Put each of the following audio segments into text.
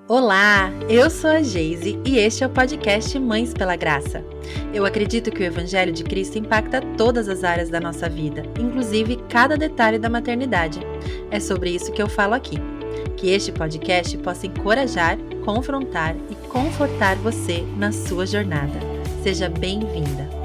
Olá, eu sou a Geise e este é o podcast Mães pela Graça. Eu acredito que o Evangelho de Cristo impacta todas as áreas da nossa vida, inclusive cada detalhe da maternidade. É sobre isso que eu falo aqui. Que este podcast possa encorajar, confrontar e confortar você na sua jornada. Seja bem-vinda!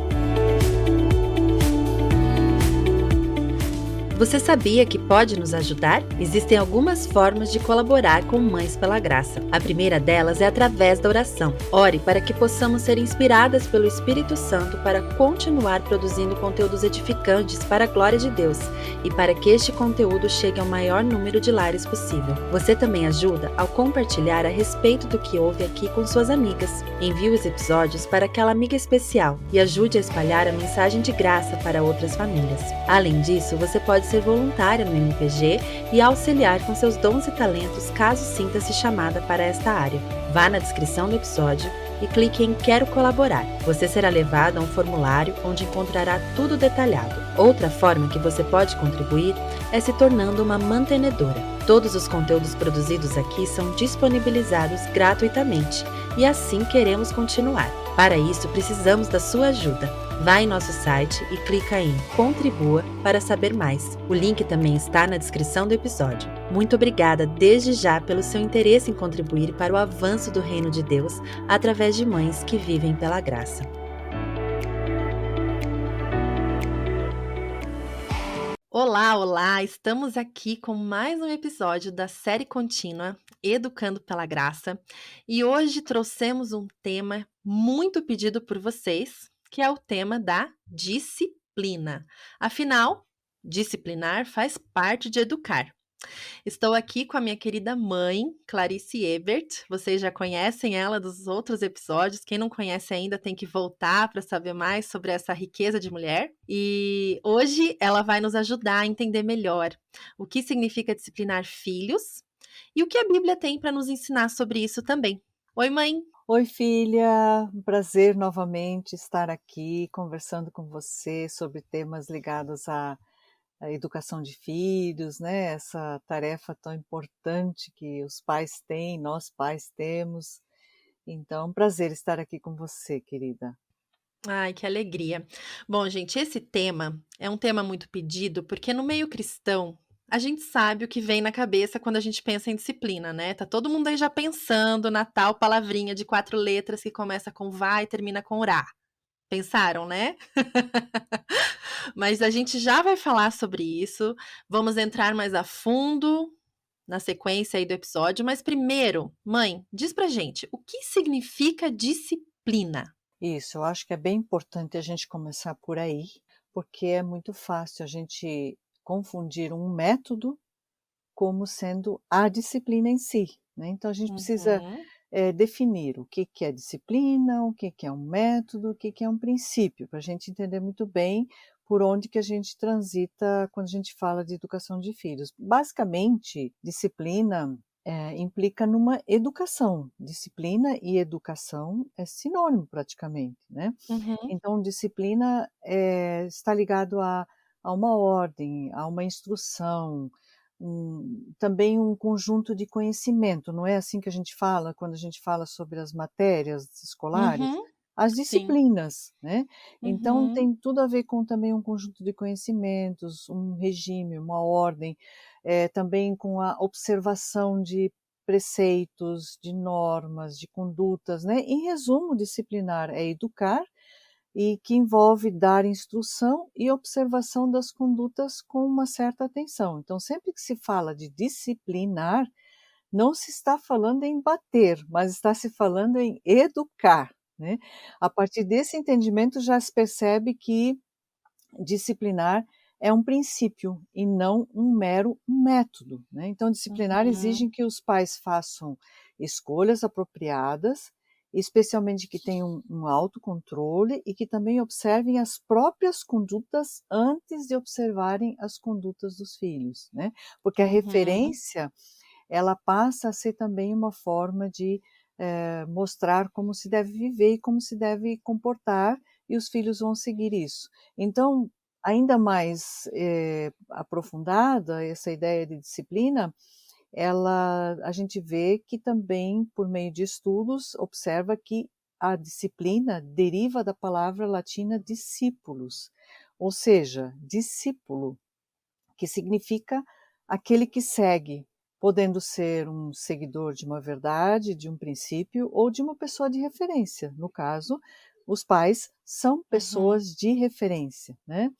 Você sabia que pode nos ajudar? Existem algumas formas de colaborar com Mães pela Graça. A primeira delas é através da oração. Ore para que possamos ser inspiradas pelo Espírito Santo para continuar produzindo conteúdos edificantes para a glória de Deus e para que este conteúdo chegue ao maior número de lares possível. Você também ajuda ao compartilhar a respeito do que ouve aqui com suas amigas. Envie os episódios para aquela amiga especial e ajude a espalhar a mensagem de graça para outras famílias. Além disso, você pode ser voluntária no MPG e auxiliar com seus dons e talentos caso sinta-se chamada para esta área. Vá na descrição do episódio e clique em Quero Colaborar. Você será levado a um formulário onde encontrará tudo detalhado. Outra forma que você pode contribuir é se tornando uma mantenedora. Todos os conteúdos produzidos aqui são disponibilizados gratuitamente e assim queremos continuar. Para isso, precisamos da sua ajuda. Vá em nosso site e clica em Contribua para saber mais. O link também está na descrição do episódio. Muito obrigada desde já pelo seu interesse em contribuir para o avanço do Reino de Deus através de mães que vivem pela graça. Olá, olá! Estamos aqui com mais um episódio da série contínua Educando pela Graça e hoje trouxemos um tema muito pedido por vocês, que é o tema da disciplina. Afinal, disciplinar faz parte de educar. Estou aqui com a minha querida mãe, Clarice Ebert. Vocês já conhecem ela dos outros episódios. Quem não conhece ainda tem que voltar para saber mais sobre essa riqueza de mulher. E hoje ela vai nos ajudar a entender melhor o que significa disciplinar filhos e o que a Bíblia tem para nos ensinar sobre isso também. Oi, mãe! Oi, filha, um prazer novamente estar aqui conversando com você sobre temas ligados à educação de filhos, né? Essa tarefa tão importante que os pais têm, nós pais temos. Então, um prazer estar aqui com você, querida. Ai, que alegria. Bom, gente, esse tema é um tema muito pedido porque no meio cristão a gente sabe o que vem na cabeça quando a gente pensa em disciplina, né? Tá todo mundo aí já pensando na tal palavrinha de 4 letras que começa com vá e termina com orá. Pensaram, né? Mas a gente já vai falar sobre isso. Vamos entrar mais a fundo na sequência aí do episódio. Mas primeiro, mãe, diz pra gente, o que significa disciplina? Isso, eu acho que é bem importante a gente começar por aí, porque é muito fácil a gente confundir um método como sendo a disciplina em si, né? Então a gente precisa Uhum. definir o que é disciplina, o que é um método, o que é um princípio, para a gente entender muito bem por onde que a gente transita quando a gente fala de educação de filhos. Basicamente, disciplina implica numa educação. Disciplina e educação é sinônimo praticamente, né? Uhum. Então, disciplina está ligado a uma ordem, a uma instrução, também um conjunto de conhecimento, não é assim que a gente fala quando a gente fala sobre as matérias escolares? Uhum. As Sim. disciplinas, né? Então Uhum. tem tudo a ver com também um conjunto de conhecimentos, um regime, uma ordem, também com a observação de preceitos, de normas, de condutas, né? Em resumo, disciplinar é educar e que envolve dar instrução e observação das condutas com uma certa atenção. Então, sempre que se fala de disciplinar, não se está falando em bater, mas está se falando em educar, né? A partir desse entendimento já se percebe que disciplinar é um princípio e não um mero método, né? Então, disciplinar Uhum. exige que os pais façam escolhas apropriadas, especialmente que tenham um autocontrole e que também observem as próprias condutas antes de observarem as condutas dos filhos, né? Porque a Uhum. referência, ela passa a ser também uma forma de mostrar como se deve viver e como se deve comportar, e os filhos vão seguir isso. Então, ainda mais aprofundada essa ideia de disciplina, a gente vê que também, por meio de estudos, observa que a disciplina deriva da palavra latina discípulos, ou seja, discípulo, que significa aquele que segue, podendo ser um seguidor de uma verdade, de um princípio ou de uma pessoa de referência. No caso, os pais são Uhum. pessoas de referência, né?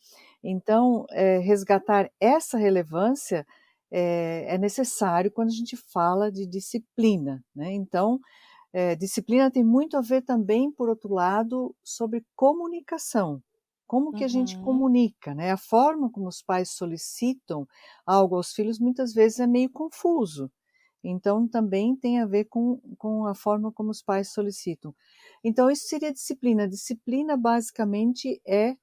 Então, resgatar essa relevância é necessário quando a gente fala de disciplina, né? Então, disciplina tem muito a ver também, por outro lado, sobre comunicação. Como que a gente Uhum. comunica, né? A forma como os pais solicitam algo aos filhos muitas vezes é meio confuso. Então, também tem a ver com a forma como os pais solicitam. Então, isso seria disciplina. Disciplina, basicamente, é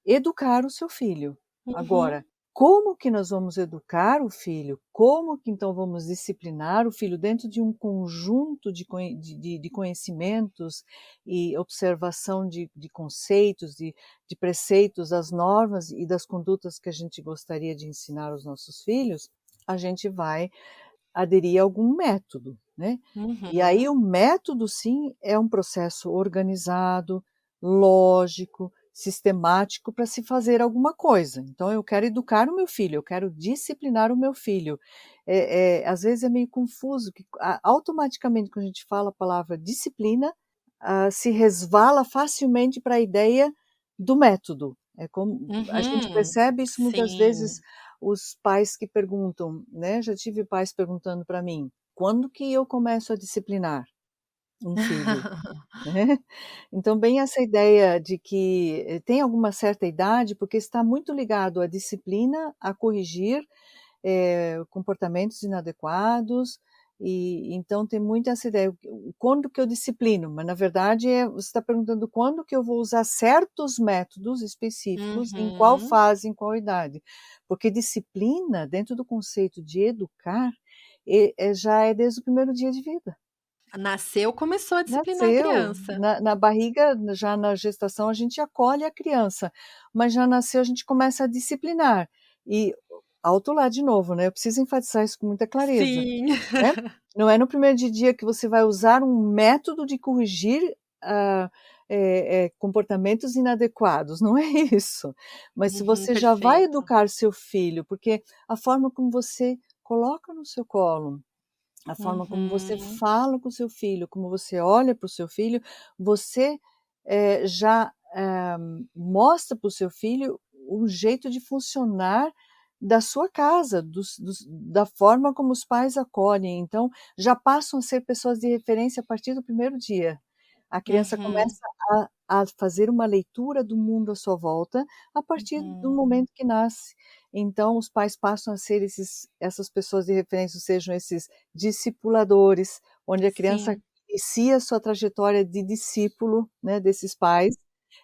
educar o seu filho. Uhum. Agora, como que nós vamos educar o filho? Como que então vamos disciplinar o filho dentro de um conjunto de conhecimentos e observação de conceitos, de preceitos, das normas e das condutas que a gente gostaria de ensinar aos nossos filhos? A gente vai aderir a algum método, né? E aí Uhum. o método, sim, é um processo organizado, lógico, sistemático para se fazer alguma coisa. Então eu quero educar o meu filho, eu quero disciplinar o meu filho. Às vezes é meio confuso, que automaticamente quando a gente fala a palavra disciplina, se resvala facilmente para a ideia do método. É como a gente Uhum. percebe isso muitas vezes, Sim. os pais que perguntam, né? Já tive pais perguntando para mim: quando que eu começo a disciplinar um filho? Né? Então, bem essa ideia de que tem alguma certa idade, porque está muito ligado à disciplina, a corrigir comportamentos inadequados, e então tem muito essa ideia, quando que eu disciplino? Mas na verdade você está perguntando quando que eu vou usar certos métodos específicos, em qual Uhum. fase, em qual idade. Porque disciplina, dentro do conceito de educar, já é desde o primeiro dia de vida. Nasceu, começou a disciplinar a Nasceu, criança. na barriga, já na gestação, a gente acolhe a criança, mas já nasceu, a gente começa a disciplinar. E alto lá de novo, né, eu preciso enfatizar isso com muita clareza, Sim. né. Não é no primeiro dia que você vai usar um método de corrigir, comportamentos inadequados, não é isso. Mas se Uhum, você já vai perfeito. educar seu filho, porque a forma como você coloca no seu colo, a forma como você Uhum. fala com o seu filho, como você olha para o seu filho, você, já, mostra para o seu filho o jeito de funcionar da sua casa, da forma como os pais acolhem. Então, já passam a ser pessoas de referência a partir do primeiro dia. A criança Uhum. começa a fazer uma leitura do mundo à sua volta a partir do Uhum. momento que nasce. Então, os pais passam a ser essas pessoas de referência, ou sejam esses discipuladores, onde a criança Sim. inicia a sua trajetória de discípulo, né, desses pais.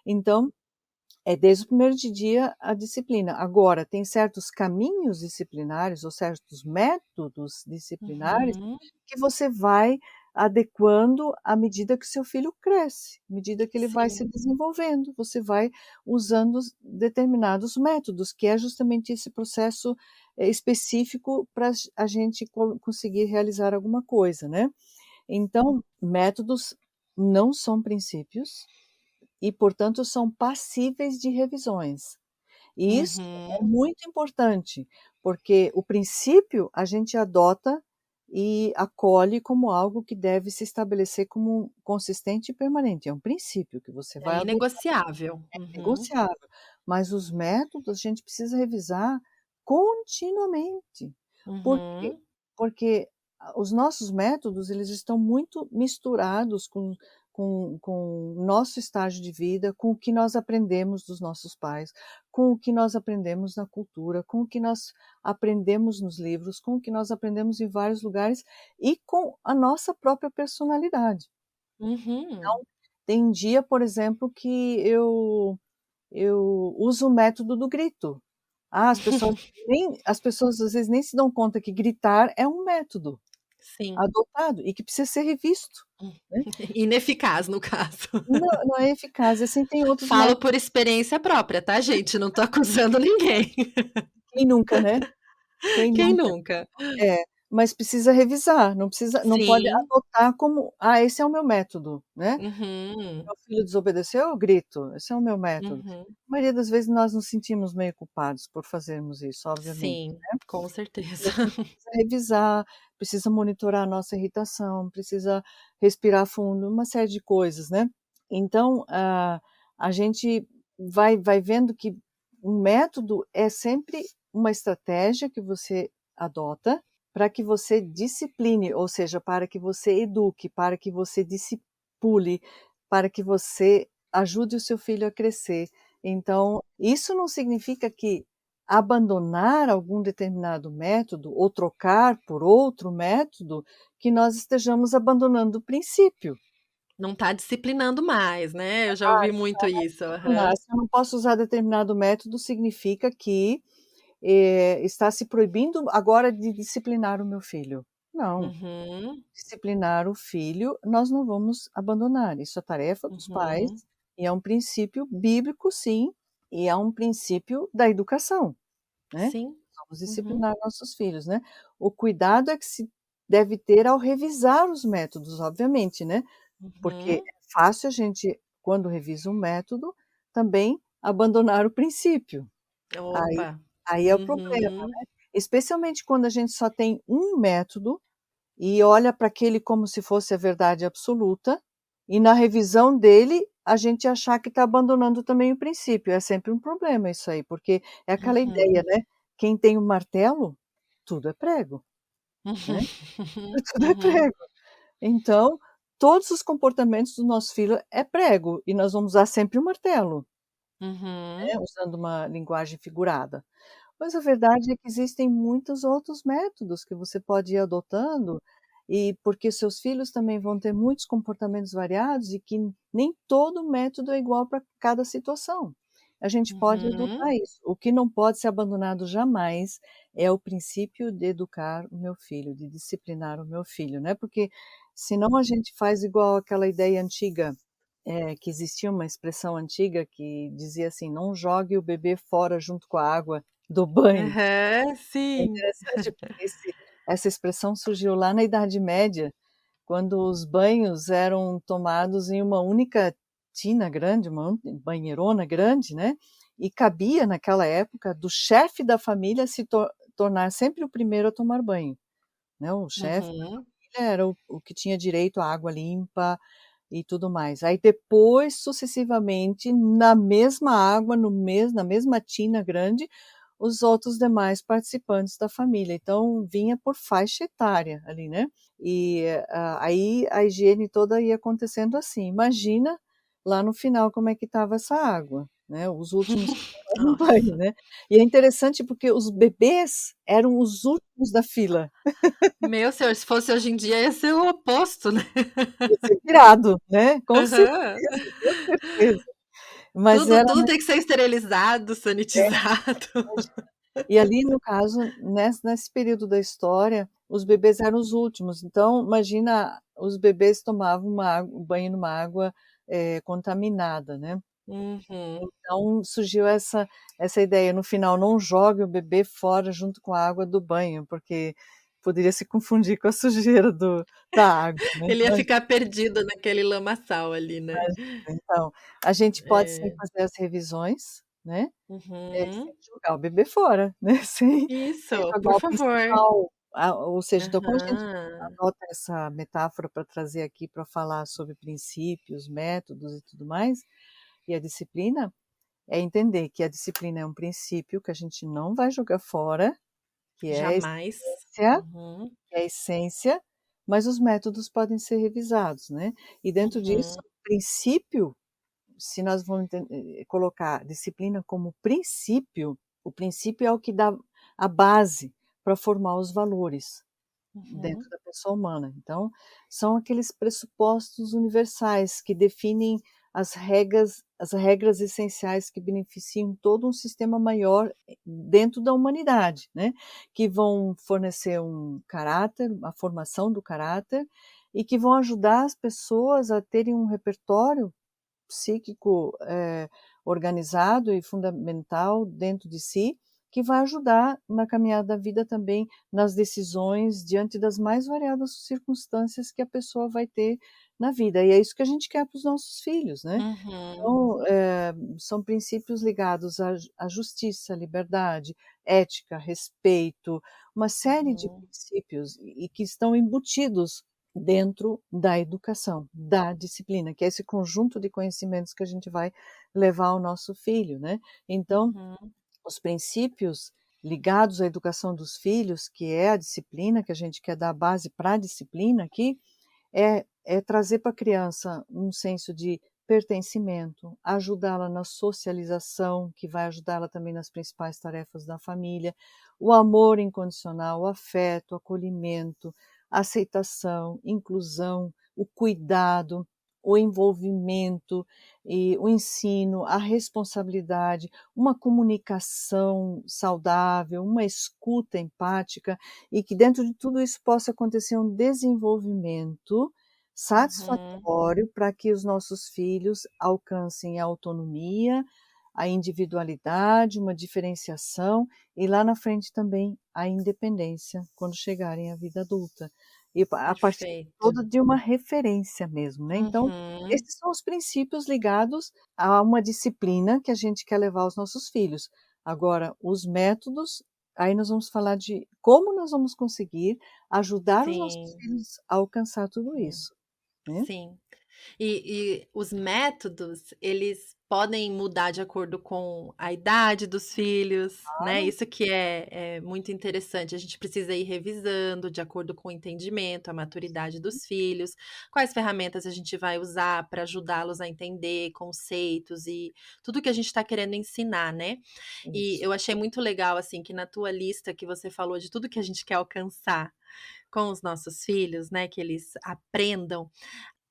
Então, é desde o primeiro de dia a disciplina. Agora, tem certos caminhos disciplinares ou certos métodos disciplinares Uhum. que você vai adequando à medida que seu filho cresce, à medida que ele vai Sim. se desenvolvendo, você vai usando determinados métodos, que é justamente esse processo específico para a gente conseguir realizar alguma coisa, né? Então, métodos não são princípios, e, portanto, são passíveis de revisões. E isso é Uhum. muito importante, porque o princípio a gente adota e acolhe como algo que deve se estabelecer como consistente e permanente. É um princípio que você É vai adotar, inegociável. é Uhum. negociável, mas os métodos a gente precisa revisar continuamente. Por quê? Uhum. Porque os nossos métodos, eles estão muito misturados com o nosso estágio de vida, com o que nós aprendemos dos nossos pais, com o que nós aprendemos na cultura, com o que nós aprendemos nos livros, com o que nós aprendemos em vários lugares e com a nossa própria personalidade. Uhum. Tem dia, por exemplo, que eu uso o método do grito. As pessoas às vezes nem se dão conta que gritar é um método Sim. adotado e que precisa ser revisto, Hum. né. Ineficaz, no caso. Não é eficaz, e assim tem outros Falo métodos. por experiência própria, tá, gente? Não tô acusando ninguém. Quem nunca, né? Quem Quem nunca? nunca? É. mas precisa revisar, não pode Sim. adotar como: "Ah, esse é o meu método", né. Uhum. Meu filho desobedeceu, eu grito, esse é o meu método. Uhum. A maioria das vezes nós nos sentimos meio culpados por fazermos isso, obviamente, Sim, né. com E a certeza. gente precisa revisar, precisa monitorar a nossa irritação, precisa respirar fundo, uma série de coisas, né. Então, a gente vai vendo que um método é sempre uma estratégia que você adota para que você discipline, ou seja, para que você eduque, para que você discipule, para que você ajude o seu filho a crescer. Então, isso não significa que abandonar algum determinado método ou trocar por outro método, que nós estejamos abandonando o princípio. Não tá disciplinando mais, né, eu já Ah, ouvi se muito isso. abandonar, Aham. se eu não posso usar determinado método, significa que, está se proibindo agora de disciplinar o meu filho. Não, Uhum, disciplinar o filho, nós não vamos abandonar, isso é tarefa dos pais, uhum. e é um princípio bíblico sim, e é um princípio da educação. Né, Sim. vamos Uhum, disciplinar nossos filhos, né. O cuidado é que se deve ter ao revisar os métodos, obviamente, né, porque uhum. é fácil a gente, quando revisa um método, também abandonar o princípio. Aí Opa. aí é o problema, Uhum, especialmente quando a gente só tem um método e olha para aquele como se fosse a verdade absoluta, e na revisão dele, a gente achar que está abandonando também o princípio, é sempre um problema isso aí, porque é aquela ideia, uhum, né, quem tem o martelo, tudo é prego, uhum, né, tudo é uhum, prego. Então, todos os comportamentos do nosso filho é prego, e nós vamos usar sempre o martelo, uhum, né, usando uma linguagem figurada. Mas a verdade é que existem muitos outros métodos que você pode ir adotando, e porque seus filhos também vão ter muitos comportamentos variados e que nem todo método é igual para cada situação. A gente pode uhum, educar isso. O que não pode ser abandonado jamais é o princípio de educar o meu filho, de disciplinar o meu filho, né, porque senão a gente faz igual aquela ideia antiga, que existia uma expressão antiga que dizia assim: "Não jogue o bebê fora junto com a água do banho". aham, É sim. interessante porque essa expressão surgiu lá na Idade Média, quando os banhos eram tomados em uma única tina grande, uma banheirona grande, né, e cabia naquela época do chefe da família se tornar sempre o primeiro a tomar banho, né, o chefe da Uhum, família era o que tinha direito à água limpa e tudo mais. Aí depois, sucessivamente, na mesma água, no mes na mesma tina grande, os outros demais participantes da família. Então vinha por faixa etária ali, né. E, aí a higiene toda ia acontecendo assim. Imagina lá no final como é que estava essa água, né, os últimos que tomaram banho, nossa. né. E é interessante porque os bebês eram os últimos da fila, Meu senhor, se fosse hoje em dia ia ser o oposto, né. ia ser virado, né, com Aham. certeza, com certeza. Mas Tudo era tudo tem que ser esterilizado, é, sanitizado. e ali no caso, nesse período da história, os bebês eram os últimos, então imagina, os bebês tomavam um banho numa água, contaminada, né. Uhum. Então surgiu essa ideia, no final, não jogue o bebê fora junto com a água do banho, porque poderia se confundir com a sujeira da água, né. Ele ia ficar perdido naquele lamaçal ali, né. Imagina, então, a gente pode sim É. fazer as revisões, né. Sem Uhum. jogar o bebê fora, né, sem Isso, jogar por o favor. principal, ou seja, então quando a gente Aham. adota essa metáfora para trazer aqui para falar sobre princípios, métodos e tudo mais, e a disciplina, é entender que a disciplina é um princípio que a gente não vai jogar fora, que é a Jamais. essência, Uhum. que é a essência, mas os métodos podem ser revisados, né. E dentro disso, Uhum. princípio, se nós vamos colocar disciplina como princípio, o princípio é o que dá a base para formar os valores dentro Uhum. da pessoa humana. Então, são aqueles pressupostos universais que definem as regras essenciais que beneficiam todo um sistema maior dentro da humanidade, né, que vão fornecer um caráter, a formação do caráter, e que vão ajudar as pessoas a terem um repertório psíquico, organizado e fundamental dentro de si, que vai ajudar na caminhada da vida também, nas decisões, diante das mais variadas circunstâncias que a pessoa vai ter na vida. E é isso que a gente quer para os nossos filhos, né. Uhum, Então, são princípios ligados à justiça, liberdade, ética, respeito, uma série de uhum, princípios e que estão embutidos dentro da educação, da disciplina, que é esse conjunto de conhecimentos que a gente vai levar ao nosso filho, né. Então, uhum, os princípios ligados à educação dos filhos, que é a disciplina, que a gente quer dar base para a disciplina aqui, é trazer para a criança um senso de pertencimento, ajudá-la na socialização, que vai ajudá-la também nas principais tarefas da família, o amor incondicional, o afeto, o acolhimento, a aceitação, inclusão, o cuidado, o envolvimento e o ensino, a responsabilidade, uma comunicação saudável, uma escuta empática e que dentro de tudo isso possa acontecer um desenvolvimento uhum. satisfatório para que os nossos filhos alcancem a autonomia, a individualidade, uma diferenciação e lá na frente também a independência quando chegarem à vida adulta. E a partir Perfeito. toda de uma referência mesmo, né. Então, Uhum. esses são os princípios ligados a uma disciplina que a gente quer levar aos nossos filhos. Agora, os métodos, aí nós vamos falar de como nós vamos conseguir ajudar os nossos Sim, filhos a alcançar tudo sim, isso, né. sim. E os métodos, eles podem mudar de acordo com a idade dos filhos, né, Claro, isso que é muito interessante, a gente precisa ir revisando de acordo com o entendimento, a maturidade dos filhos, quais ferramentas a gente vai usar para ajudá-los a entender conceitos e tudo que a gente está querendo ensinar, né. E isso. eu achei muito legal, assim, que na tua lista que você falou de tudo que a gente quer alcançar com os nossos filhos, né, que eles aprendam,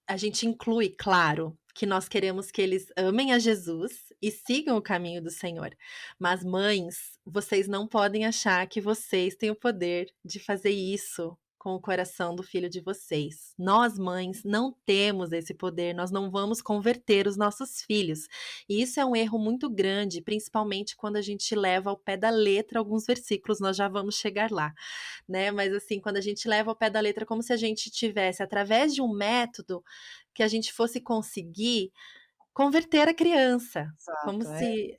a gente inclui, claro, que nós queremos que eles amem a Jesus e sigam o caminho do Senhor. Mas mães, vocês não podem achar que vocês têm o poder de fazer isso com o coração do filho de vocês. Nós, mães, não temos esse poder, nós não vamos converter os nossos filhos. E isso é um erro muito grande, principalmente quando a gente leva ao pé da letra alguns versículos, nós já vamos chegar lá, né? Mas assim, quando a gente leva ao pé da letra, como se a gente tivesse, através de um método, que a gente fosse conseguir converter a criança, como Exato, é. se,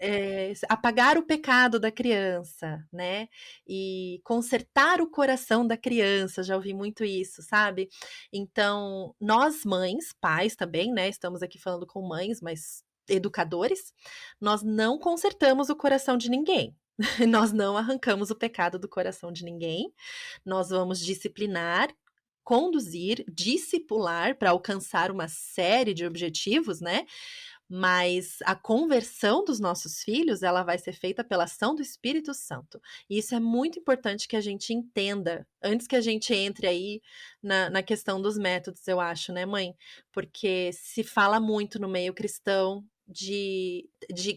apagar o pecado da criança, né, e consertar o coração da criança, já ouvi muito isso, sabe. Então, nós mães, pais também, né, estamos aqui falando com mães, mas educadores, nós não consertamos o coração de ninguém. Nós não arrancamos o pecado do coração de ninguém, nós vamos disciplinar, conduzir, discipular para alcançar uma série de objetivos, né, mas a conversão dos nossos filhos, ela vai ser feita pela ação do Espírito Santo. E isso é muito importante que a gente entenda, antes que a gente entre aí na questão dos métodos, eu acho, né, mãe? Porque se fala muito no meio cristão de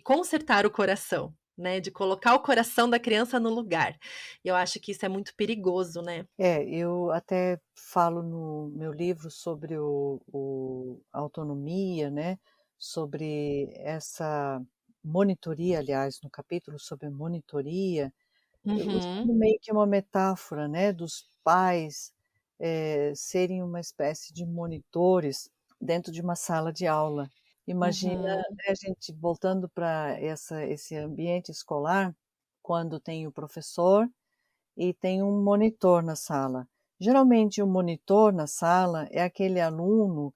consertar o coração, né, de colocar o coração da criança no lugar. E eu acho que isso é muito perigoso, né. Eu até falo no meu livro sobre o a autonomia, né, sobre essa monitoria, aliás, no capítulo sobre monitoria, eu Uhum, usando meio que uma metáfora, né, dos pais, serem uma espécie de monitores dentro de uma sala de aula. Imagina, uhum, né, a gente voltando para esse ambiente escolar, quando tem o professor e tem um monitor na sala. Geralmente o monitor na sala é aquele aluno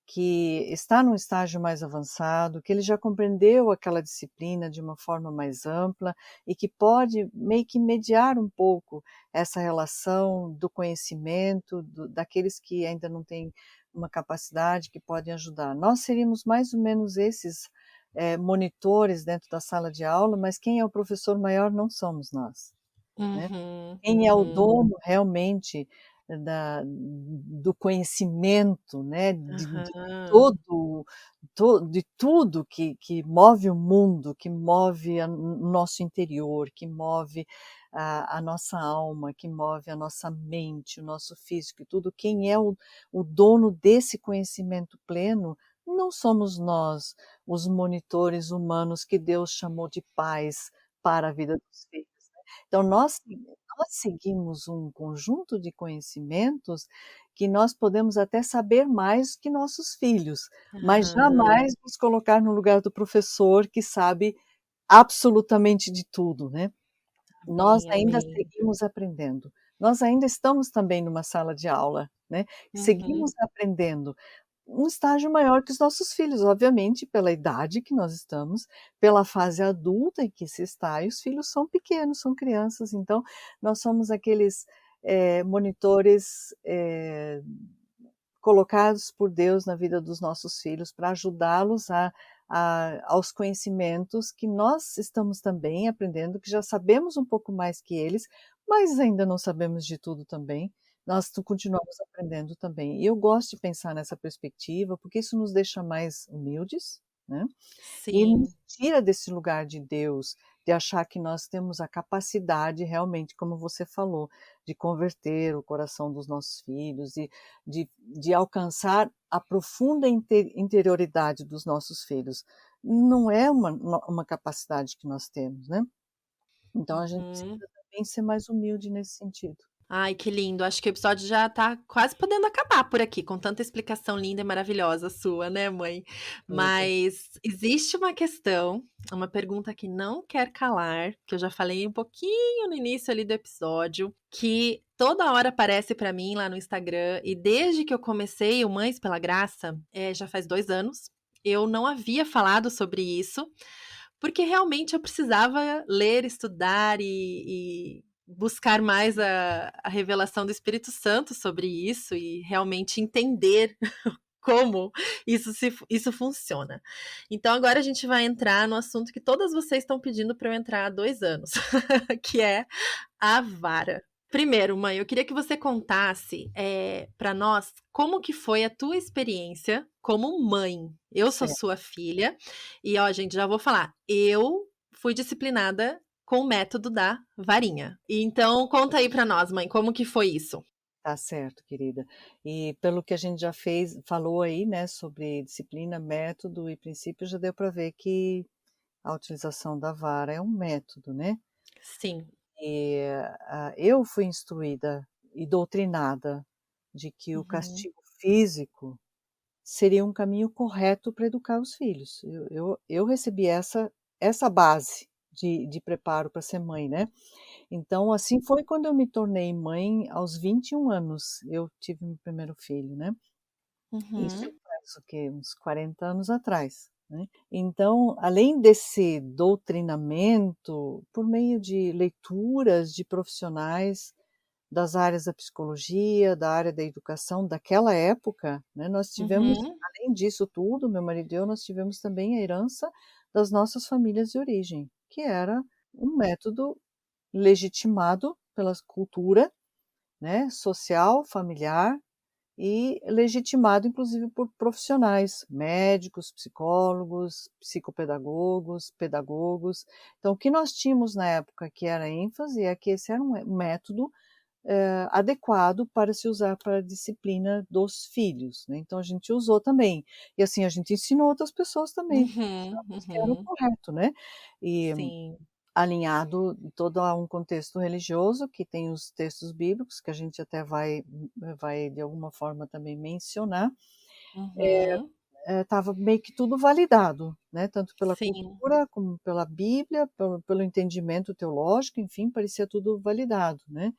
que está num estágio mais avançado, que ele já compreendeu aquela disciplina de uma forma mais ampla e que pode meio que mediar um pouco essa relação do conhecimento, daqueles que ainda não têm uma capacidade que podem ajudar. Nós seríamos mais ou menos esses monitores dentro da sala de aula, mas quem é o professor maior não somos nós, né? uhum, Quem é o uhum. dono realmente do conhecimento, né, de Aham. todo de tudo que move o mundo, que move o nosso interior, que move a nossa alma, que move a nossa mente, o nosso físico e tudo, quem é o dono desse conhecimento pleno, não somos nós, os monitores humanos que Deus chamou de pais para a vida dos filhos. Então nós seguimos um conjunto de conhecimentos que nós podemos até saber mais que nossos filhos, mas Aham. jamais nos colocar no lugar do professor que sabe absolutamente de tudo, né. Nós Amém, ainda amém. seguimos aprendendo. Nós ainda estamos também numa sala de aula, né, Uhum, seguimos aprendendo. Um estágio maior que os nossos filhos, obviamente, pela idade que nós estamos, pela fase adulta em que se está, e os filhos são pequenos, são crianças, então nós somos aqueles, monitores, colocados por Deus na vida dos nossos filhos para ajudá-los aos conhecimentos que nós estamos também aprendendo, que já sabemos um pouco mais que eles, mas ainda não sabemos de tudo também. Nós continuamos aprendendo também. E eu gosto de pensar nessa perspectiva, porque isso nos deixa mais humildes, né? E nos sim. tira desse lugar de Deus, de achar que nós temos a capacidade realmente, como você falou, de converter o coração dos nossos filhos e de alcançar a profunda interioridade dos nossos filhos. Não é uma capacidade que nós temos, né. Então a gente Uhum. precisa também ser mais humilde nesse sentido. Ai, que lindo. Acho que o episódio já tá quase podendo acabar por aqui, com tanta explicação linda e maravilhosa sua, né, mãe. Pois Mas existe uma questão, uma pergunta que não quer calar, que eu já falei um pouquinho no início ali do episódio, que toda hora aparece pra mim lá no Instagram, e desde que eu comecei o Mães pela Graça, já faz 2 anos, eu não havia falado sobre isso, porque realmente eu precisava ler, estudar e buscar mais a revelação do Espírito Santo sobre isso e realmente entender como isso funciona. Então agora a gente vai entrar no assunto que todas vocês estão pedindo para eu entrar há 2 anos, que é a vara. Primeiro, mãe, eu queria que você contasse, para nós como que foi a tua experiência como mãe. Eu sou é, sua filha e, ó, gente, já vou falar, eu fui disciplinada com o método da varinha. Então conta aí para nós, mãe, como que foi isso? tá certo, querida. E pelo que a gente já falou aí, né, sobre disciplina, método e princípio, já deu para ver que a utilização da vara é um método, né. Sim. E, eu fui instruída e doutrinada de que o Uhum. castigo físico seria um caminho correto para educar os filhos. Eu recebi essa base de preparo para ser mãe, né. Então, assim foi quando eu me tornei mãe aos 21 anos, eu tive meu primeiro filho, né. Isso Uhum. faz o quê? Uns 40 anos atrás, né. Então, além desse doutrinamento, por meio de leituras de profissionais das áreas da psicologia, da área da educação daquela época, né, nós tivemos, Uhum. além disso tudo, meu marido e eu, nós tivemos também a herança das nossas famílias de origem, que era um método legitimado pela cultura, né, social, familiar e legitimado inclusive por profissionais, médicos, psicólogos, psicopedagogos, pedagogos. Então o que nós tínhamos na época que era ênfase é que esse era um método, adequado para se usar para a disciplina dos filhos, né, então a gente usou também. E assim a gente ensinou outras pessoas também, porque Uhum. achávamos que era o Uhum. correto, né. E Sim. alinhado todo a um contexto religioso, que tem os textos bíblicos, que a gente até vai de alguma forma também mencionar, Uhum. estava meio que tudo validado, né, tanto pela Sim. cultura, como pela Bíblia, pelo entendimento teológico, enfim, parecia tudo validado, né.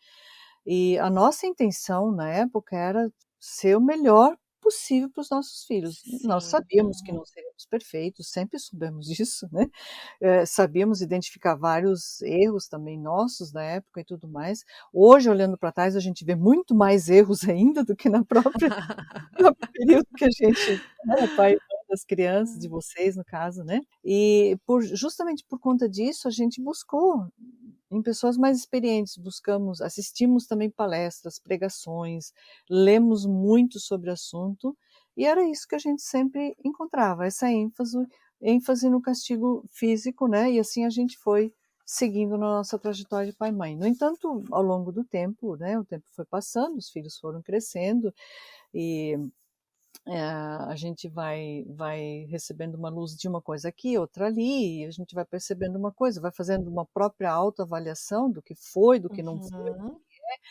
E a nossa intenção na época era ser o melhor possível para os nossos filhos. Nós Sim. sabíamos que Uhum. não seríamos perfeitos, sempre soubemos disso, né, sabíamos identificar vários erros também nossos da época e tudo mais. Hoje, olhando para trás, a gente vê muito mais erros ainda do que na própria no período que a gente era pai e mãe das crianças, de vocês no caso, né. E justamente por conta disso, a gente buscou em pessoas mais experientes, assistimos também palestras, pregações, lemos muito sobre o assunto, e era isso que a gente sempre encontrava, essa ênfase no castigo físico, né, e assim a gente foi seguindo na nossa trajetória de pai e mãe. No entanto, ao longo do tempo, né, o tempo foi passando, os filhos foram crescendo, e a gente vai recebendo uma luz de uma coisa aqui, outra ali, e a gente vai percebendo uma coisa, vai fazendo uma própria autoavaliação do que foi, do que não foi,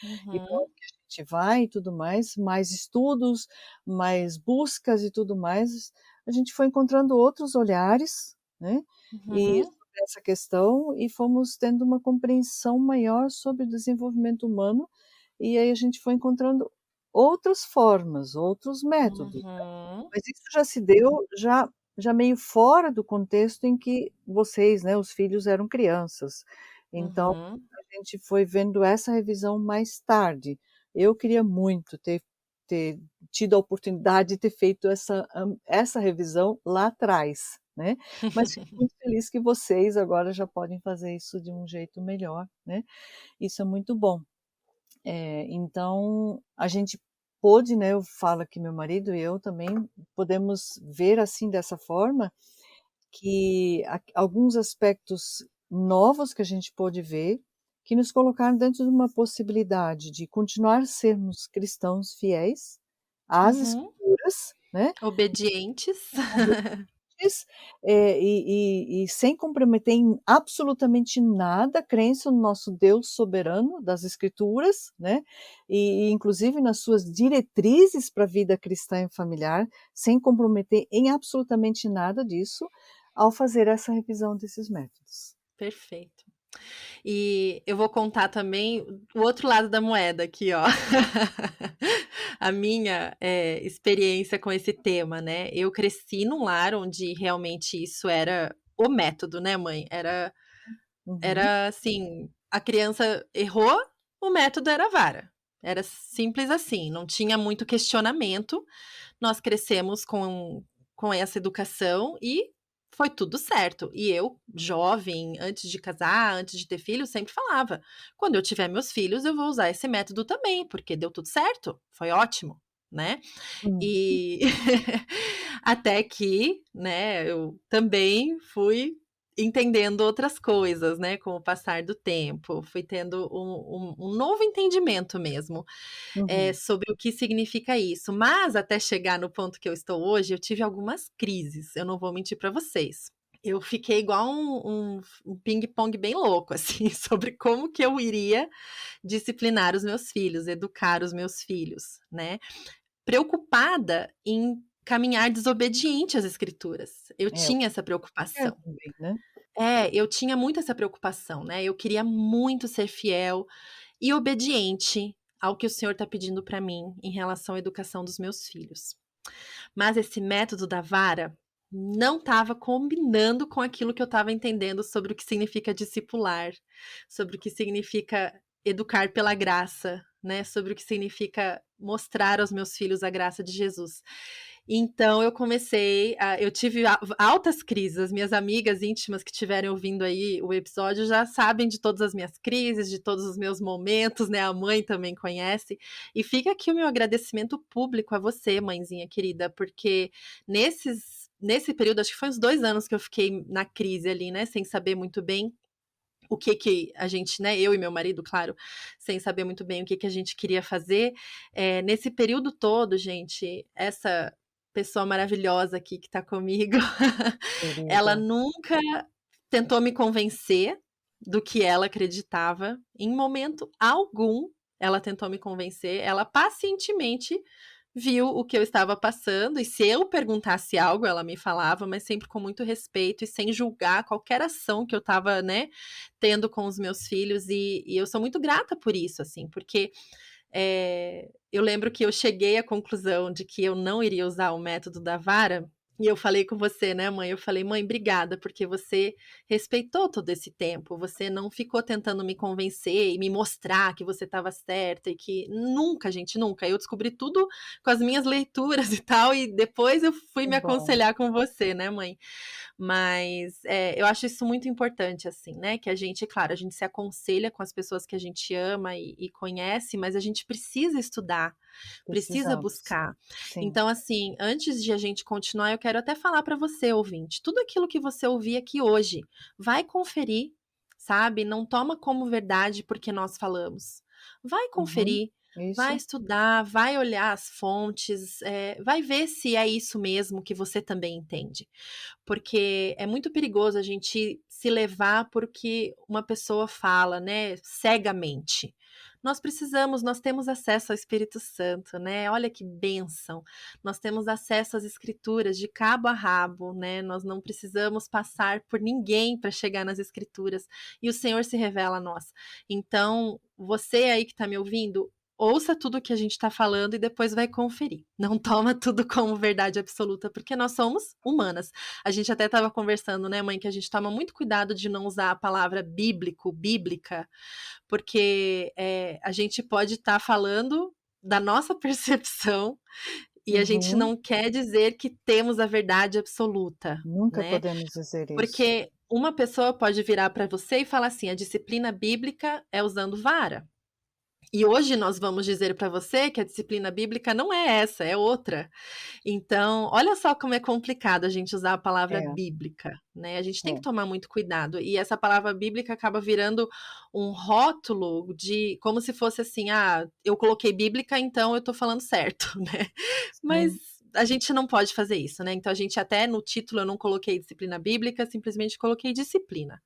Uhum, e para uhum, onde que a gente vai e tudo mais estudos, mais buscas e tudo mais, a gente foi encontrando outros olhares, né, e uhum, sobre essa questão, e fomos tendo uma compreensão maior sobre o desenvolvimento humano, e aí a gente foi encontrando outras formas, outros métodos. uhum, Mas isso já se deu já meio fora do contexto em que vocês, né, os filhos eram crianças. Então, uhum. a gente foi vendo essa revisão mais tarde. Eu queria muito ter tido a oportunidade de ter feito essa revisão lá atrás, né, mas fico muito feliz que vocês agora já podem fazer isso de um jeito melhor, né, isso é muito bom. Então, a gente pôde, né, eu falo que meu marido e eu também podemos ver assim dessa forma, que alguns aspectos novos que a gente pôde ver, que nos colocaram dentro de uma possibilidade de continuar sermos cristãos fiéis às Uhum. escrituras, né, Obedientes. diz, e sem comprometer em absolutamente nada a crença no nosso Deus soberano das Escrituras, né, e inclusive nas suas diretrizes para a vida cristã e familiar, sem comprometer em absolutamente nada disso, ao fazer essa revisão desses métodos. Perfeito. E eu vou contar também o outro lado da moeda aqui, ó. A minha experiência com esse tema, né? Eu cresci num lar onde realmente isso era o método, né, mãe? Uhum, Era assim, a criança errou, o método era a vara. Era simples assim, não tinha muito questionamento. Nós crescemos com essa educação e foi tudo certo. E eu, jovem, antes de casar, antes de ter filhos, sempre falava: quando eu tiver meus filhos, eu vou usar esse método também, porque deu tudo certo, foi ótimo, né? hum, E até que, né, eu também fui entendendo outras coisas, né, com o passar do tempo, fui tendo um novo entendimento mesmo, uhum. sobre o que significa isso. Mas até chegar no ponto que eu estou hoje, eu tive algumas crises, eu não vou mentir para vocês. Eu fiquei igual um ping-pong bem louco, assim, sobre como que eu iria disciplinar os meus filhos, educar os meus filhos, né? Preocupada em caminhar desobediente às escrituras. Eu O tinha essa que é preocupação. também, né. Eu tinha muito essa preocupação, né? Eu queria muito ser fiel e obediente ao que o Senhor está pedindo para mim em relação à educação dos meus filhos. Mas esse método da vara não estava combinando com aquilo que eu estava entendendo sobre o que significa discipular, sobre o que significa educar pela graça, né? Sobre o que significa mostrar aos meus filhos a graça de Jesus. Então eu tive altas crises. As minhas amigas íntimas que estiverem ouvindo aí o episódio já sabem de todas as minhas crises, de todos os meus momentos, né? A mãe também conhece. E fica aqui o meu agradecimento público a você, mãezinha querida, porque nesse período, acho que foi uns 2 anos que eu fiquei na crise ali, né? Sem saber muito bem o que que a gente, né, eu e meu marido, claro, sem saber muito bem o que que a gente queria fazer. Nesse período todo, gente, essa pessoa maravilhosa aqui que tá comigo, ela Querida. nunca tentou me convencer do que ela acreditava, em momento algum ela tentou me convencer, ela pacientemente viu o que eu estava passando e se eu perguntasse algo, ela me falava, mas sempre com muito respeito e sem julgar qualquer ação que eu estava, né, tendo com os meus filhos e eu sou muito grata por isso, assim, porque eu lembro que eu cheguei à conclusão de que eu não iria usar o método da vara, e eu falei com você, né, mãe? Eu falei, mãe, obrigada, porque você respeitou todo esse tempo, você não ficou tentando me convencer e me mostrar que você estava certa e que nunca, gente, nunca. Eu descobri tudo com as minhas leituras e tal, e depois eu fui Que me bom. aconselhar com você, né, mãe? Mas eu acho isso muito importante, assim, né? Que a gente, claro, a gente se aconselha com as pessoas que a gente ama e conhece, mas a gente precisa estudar, precisa Precisamos. buscar. Sim. Então, assim, antes de a gente continuar, eu quero até falar para você, ouvinte, tudo aquilo que você ouvir aqui hoje, vai conferir, sabe? Não toma como verdade porque nós falamos. Vai Uhum. conferir. Vai Isso. estudar, vai olhar as fontes, vai ver se é isso mesmo que você também entende. Porque é muito perigoso a gente se levar por que uma pessoa fala, né, cegamente. Nós temos acesso ao Espírito Santo, né? Olha que bênção. Nós temos acesso às escrituras de cabo a rabo, né? Nós não precisamos passar por ninguém para chegar nas escrituras e o Senhor se revela a nós. Então, você aí que está me ouvindo, ouça tudo o que a gente está falando e depois vai conferir. Não toma tudo como verdade absoluta, porque nós somos humanas. A gente até estava conversando, né, mãe, que a gente toma muito cuidado de não usar a palavra bíblico, bíblica, porque a gente pode estar falando da nossa percepção e a gente Uhum. não quer dizer que temos a verdade absoluta, Nunca né? podemos dizer isso. Porque uma pessoa pode virar para você e falar assim: a disciplina bíblica é usando vara. E hoje nós vamos dizer para você que a disciplina bíblica não é essa, é outra. Então, olha só como é complicado a gente usar a palavra É, bíblica, né? A gente tem que é. tomar muito cuidado. E essa palavra bíblica acaba virando um rótulo de como se fosse assim: ah, eu coloquei bíblica, então eu tô falando certo, né? Mas Sim. a gente não pode fazer isso, né? Então a gente até no título eu não coloquei disciplina bíblica, simplesmente coloquei disciplina.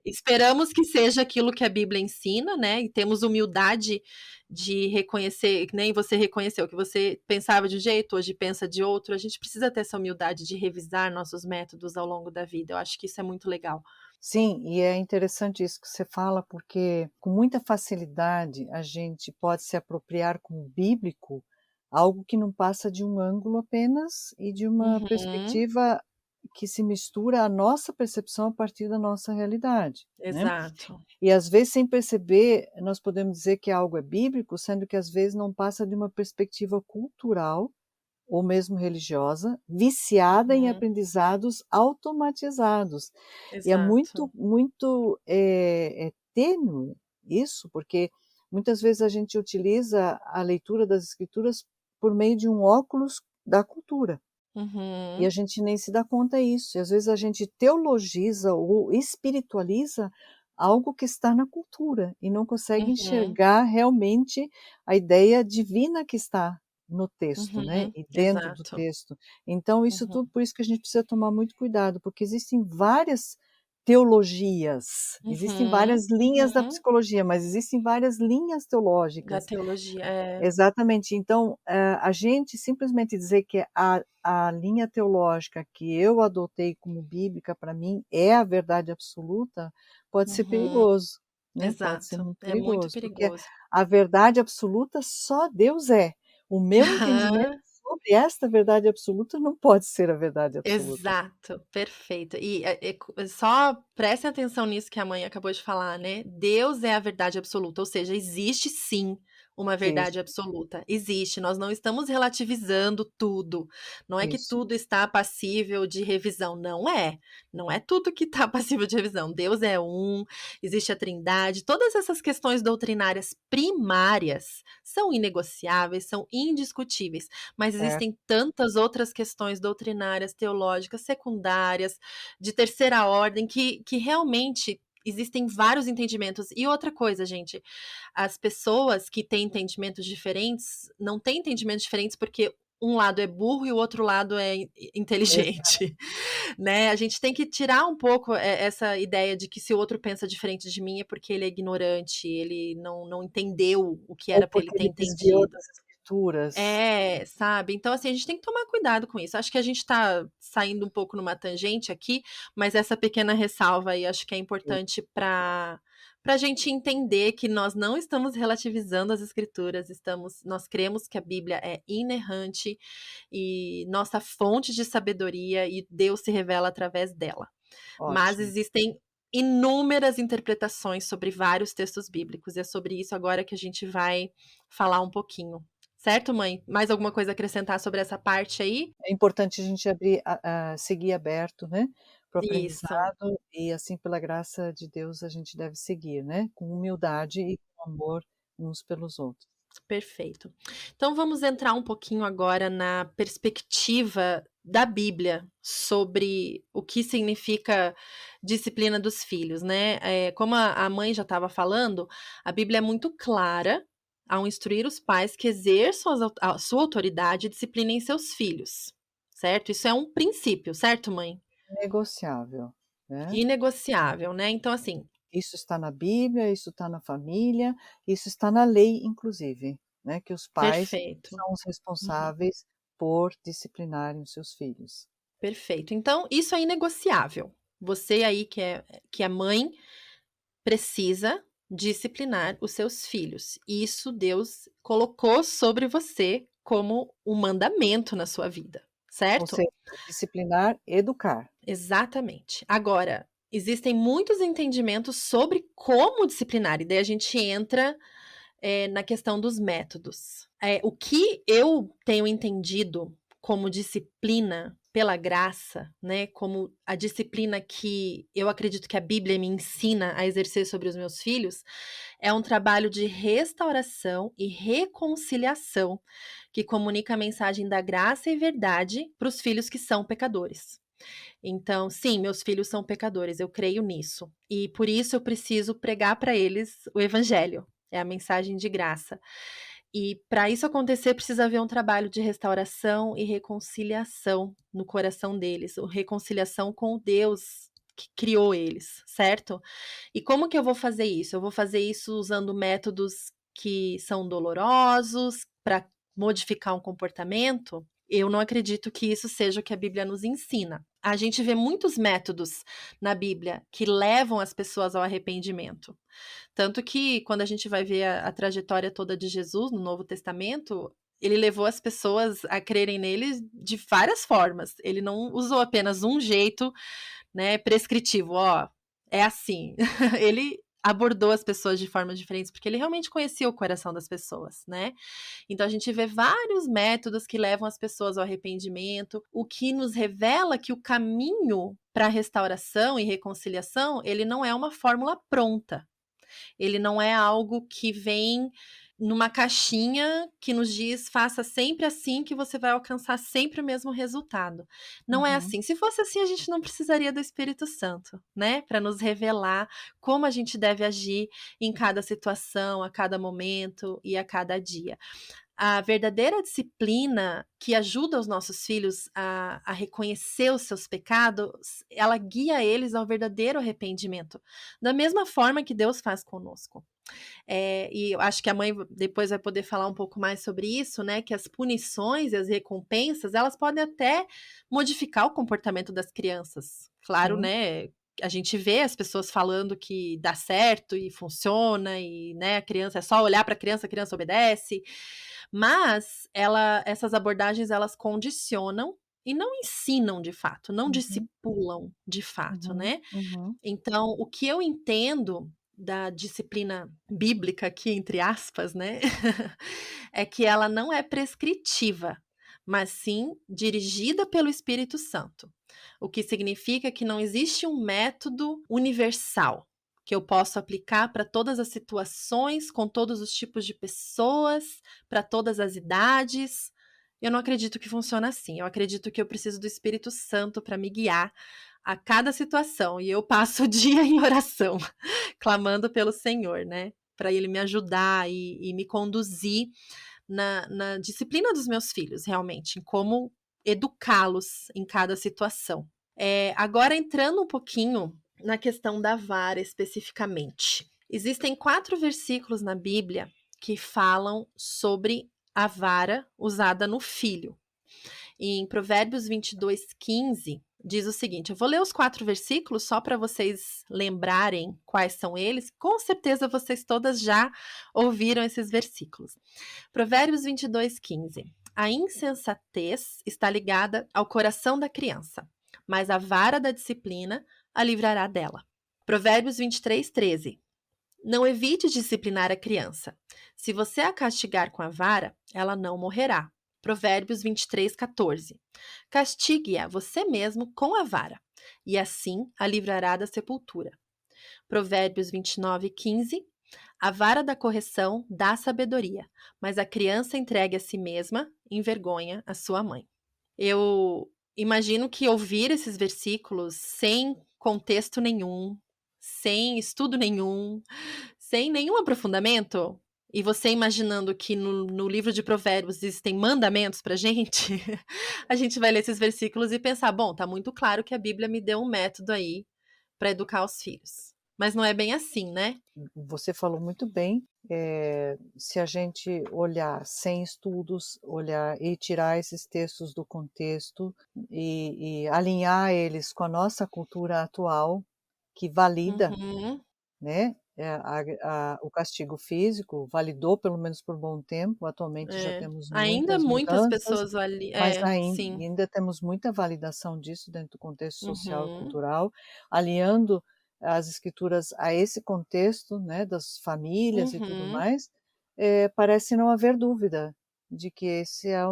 Esperamos que seja aquilo que a Bíblia ensina, né? E temos humildade de reconhecer, que nem você reconheceu que você pensava de um jeito, hoje pensa de outro. A gente precisa ter essa humildade de revisar nossos métodos ao longo da vida. Eu acho que isso é muito legal. Sim, e é interessante isso que você fala, porque com muita facilidade a gente pode se apropriar como bíblico algo que não passa de um ângulo apenas e de uma Uhum, perspectiva que se mistura à nossa percepção a partir da nossa realidade, né? exato. E às vezes, sem perceber, nós podemos dizer que algo é bíblico, sendo que às vezes não passa de uma perspectiva cultural ou mesmo religiosa, viciada em Uhum, aprendizados automatizados. E é muito, exato. muito tênue isso, porque muitas vezes a gente utiliza a leitura das escrituras por meio de um óculos da cultura. E a Uhum, gente nem se dá conta disso. E às vezes a gente teologiza ou espiritualiza algo que está na cultura e não consegue uhum, enxergar realmente a ideia divina que está no texto, né, uhum, e dentro do exato. texto. Então isso Uhum, tudo, por isso que a gente precisa tomar muito cuidado, porque existem várias teologias, existem uhum, várias linhas da uhum. psicologia, mas existem várias linhas Da teológicas. teologia, Exatamente. Então, a gente simplesmente dizer que a linha teológica que eu adotei como bíblica para mim é a verdade absoluta, pode ser uhum, perigoso, né, pode ser exato. muito É muito perigoso, porque perigoso. a verdade absoluta só Deus é. O meu entendimento sobre esta verdade absoluta não pode ser a verdade absoluta. Exato, perfeito. E, só prestem atenção nisso que a mãe acabou de falar, né, Deus é a verdade absoluta, ou seja, existe sim uma verdade Existe, absoluta, existe, nós não estamos relativizando tudo, não é que isso. tudo está passível de revisão, não é tudo que está passível de revisão, Deus é um, existe a trindade, todas essas questões doutrinárias primárias são inegociáveis, são indiscutíveis. Mas Certo, existem tantas outras questões doutrinárias, teológicas, secundárias, de terceira ordem, que realmente existem vários entendimentos. E outra coisa, gente, as pessoas que têm entendimentos diferentes não têm entendimentos diferentes porque um lado é burro e o outro lado é exato. inteligente, né? A gente tem que tirar um pouco essa ideia de que se o outro pensa diferente de mim é porque ele é ignorante, ele não entendeu o que Ou era para ele porque ter ele desviou entendido. das escrituras. Sabe, então assim, a gente tem que tomar cuidado com isso. Acho que a gente tá saindo um pouco numa tangente aqui, mas essa pequena ressalva aí acho que é importante para a gente entender que nós não estamos relativizando as escrituras, nós cremos que a Bíblia é inerrante e nossa fonte de sabedoria e Deus se revela através dela. Mas Ótimo. existem inúmeras interpretações sobre vários textos bíblicos, e é sobre isso agora que a gente vai falar um pouquinho. Certo, mãe? Mais alguma coisa a acrescentar sobre essa parte aí? É importante a gente abrir seguir aberto, né, para o Isso, aprendizado e assim pela graça de Deus a gente deve seguir, né, com humildade e com amor uns pelos outros. perfeito. Então vamos entrar um pouquinho agora na perspectiva da Bíblia sobre o que significa disciplina dos filhos, né? Como a mãe já estava falando, a Bíblia é muito clara ao instruir os pais que exerçam a sua autoridade e disciplinem seus filhos, certo? Isso é um princípio, certo, mãe? Negociável, né. Inegociável, né? Então, assim, Isso está na Bíblia, isso está na família, isso está na lei inclusive, né, que os pais perfeito. são os Uhum. responsáveis por disciplinarem os seus filhos. Perfeito. Então, isso é inegociável. Você aí que é mãe, precisa disciplinar os seus filhos. Isso Deus colocou sobre você como um mandamento na sua vida, Ou certo? seja, disciplinar, educar. Exatamente. Agora, existem muitos entendimentos sobre como disciplinar, e daí a gente entra, na questão dos métodos. O que eu tenho entendido como disciplina pela graça, né, como a disciplina que eu acredito que a Bíblia me ensina a exercer sobre os meus filhos, é um trabalho de restauração e reconciliação, que comunica a mensagem da graça e verdade para os filhos que são pecadores. Então, sim, meus filhos são pecadores, eu creio nisso. E por isso eu preciso pregar para eles o evangelho, é a mensagem de graça. E para isso acontecer, precisa haver um trabalho de restauração e reconciliação no coração deles, o reconciliação com o Deus que criou eles, certo? E como que eu vou fazer isso? Eu vou fazer isso usando métodos que são dolorosos para modificar um comportamento? Eu não acredito que isso seja o que a Bíblia nos ensina. A gente vê muitos métodos na Bíblia que levam as pessoas ao arrependimento. Tanto que, quando a gente vai ver a trajetória toda de Jesus no Novo Testamento, ele levou as pessoas a crerem nele de várias formas. Ele não usou apenas um jeito, né, prescritivo, ó, é assim. Ele abordou as pessoas de formas diferentes, porque ele realmente conhecia o coração das pessoas, né? Então a gente vê vários métodos que levam as pessoas ao arrependimento, o que nos revela que o caminho para restauração e reconciliação, ele não é uma fórmula pronta. Ele não é algo que vem numa caixinha que nos diz faça sempre assim que você vai alcançar sempre o mesmo resultado. Não é Uhum. assim. Se fosse assim, a gente não precisaria do Espírito Santo, né? Para nos revelar como a gente deve agir em cada situação, a cada momento e a cada dia. A verdadeira disciplina que ajuda os nossos filhos a reconhecer os seus pecados, ela guia eles ao verdadeiro arrependimento, da mesma forma que Deus faz conosco. E eu acho que a mãe depois vai poder falar um pouco mais sobre isso, né? Que as punições e as recompensas, elas podem até modificar o comportamento das crianças. Claro, Sim. né? A gente vê as pessoas falando que dá certo e funciona, e né, a criança é só olhar para a criança obedece. Mas essas abordagens elas condicionam e não ensinam de fato, não Uhum, discipulam de fato, uhum, né? uhum, Então, o que eu entendo da disciplina bíblica aqui, entre aspas, né, é que ela não é prescritiva, mas sim dirigida pelo Espírito Santo. O que significa que não existe um método universal que eu possa aplicar para todas as situações, com todos os tipos de pessoas, para todas as idades. Eu não acredito que funciona assim. Eu acredito que eu preciso do Espírito Santo para me guiar a cada situação. E eu passo o dia em oração, clamando pelo Senhor, né? Para Ele me ajudar e me conduzir na disciplina dos meus filhos, realmente, em como educá-los em cada situação. Agora, entrando um pouquinho na questão da vara especificamente. Existem 4 versículos na Bíblia que falam sobre a vara usada no filho. Em Provérbios 22:15, diz o seguinte: eu vou ler os 4 versículos só para vocês lembrarem quais são eles. Com certeza vocês todas já ouviram esses versículos. Provérbios 22:15. A insensatez está ligada ao coração da criança, mas a vara da disciplina a livrará dela. Provérbios 23:13. Não evite disciplinar a criança. Se você a castigar com a vara, ela não morrerá. Provérbios 23:14. Castigue-a você mesmo com a vara, e assim a livrará da sepultura. Provérbios 29:15. A vara da correção dá sabedoria, mas a criança entregue a si mesma envergonha a sua mãe. Eu imagino que ouvir esses versículos sem contexto nenhum, sem estudo nenhum, sem nenhum aprofundamento, E você imaginando que no livro de Provérbios existem mandamentos pra gente, a gente vai ler esses versículos e pensar: "Bom, tá muito claro que a Bíblia me deu um método aí pra educar os filhos". Mas não é bem assim, né? Você falou muito bem. Se a gente olhar sem estudos, olhar e tirar esses textos do contexto e alinhar eles com a nossa cultura atual, que valida, Uhum. né, o castigo físico, validou pelo menos por bom tempo, atualmente já É. temos Ainda muitas muitas mudanças, pessoas ali mas sim. ainda temos muita validação disso dentro do contexto social e Uhum. cultural, alinhando as escrituras a esse contexto, né, das famílias e tudo Uhum. mais, parece não haver dúvida de que esse é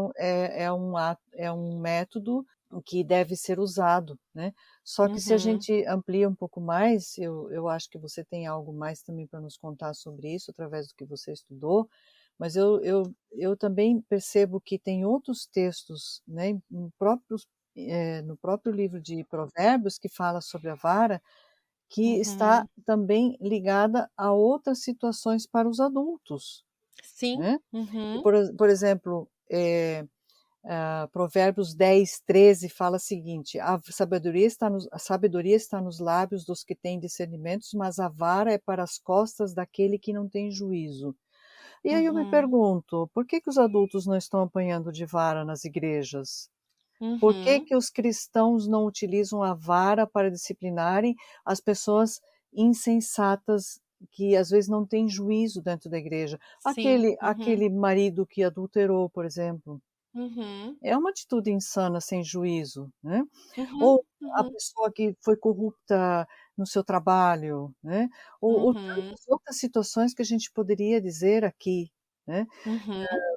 um método que deve ser usado, né. Só que se a Uhum. gente amplia um pouco mais, eu acho que você tem algo mais também para nos contar sobre isso, através do que você estudou, mas eu também percebo que tem outros textos, né, no próprio livro de Provérbios, que fala sobre a vara, que está Uhum. também ligada a outras situações para os adultos, Sim. né. E Uhum. por exemplo, Provérbios 10:13 fala o seguinte: a sabedoria está nos lábios dos que têm discernimentos, mas a vara é para as costas daquele que não tem juízo. E aí eu me Uhum. pergunto, por que que os adultos não estão apanhando de vara nas igrejas? Por que Uhum. que os cristãos não utilizam a vara para disciplinarem as pessoas insensatas que às vezes não têm juízo dentro da igreja? Sim. Aquele Uhum. marido que adulterou, por exemplo. Uhum. É uma atitude insana, sem juízo, né. Uhum. Ou a Uhum. pessoa que foi corrupta no seu trabalho, né, ou Uhum. tantas outras situações que a gente poderia dizer aqui, né. Uhum.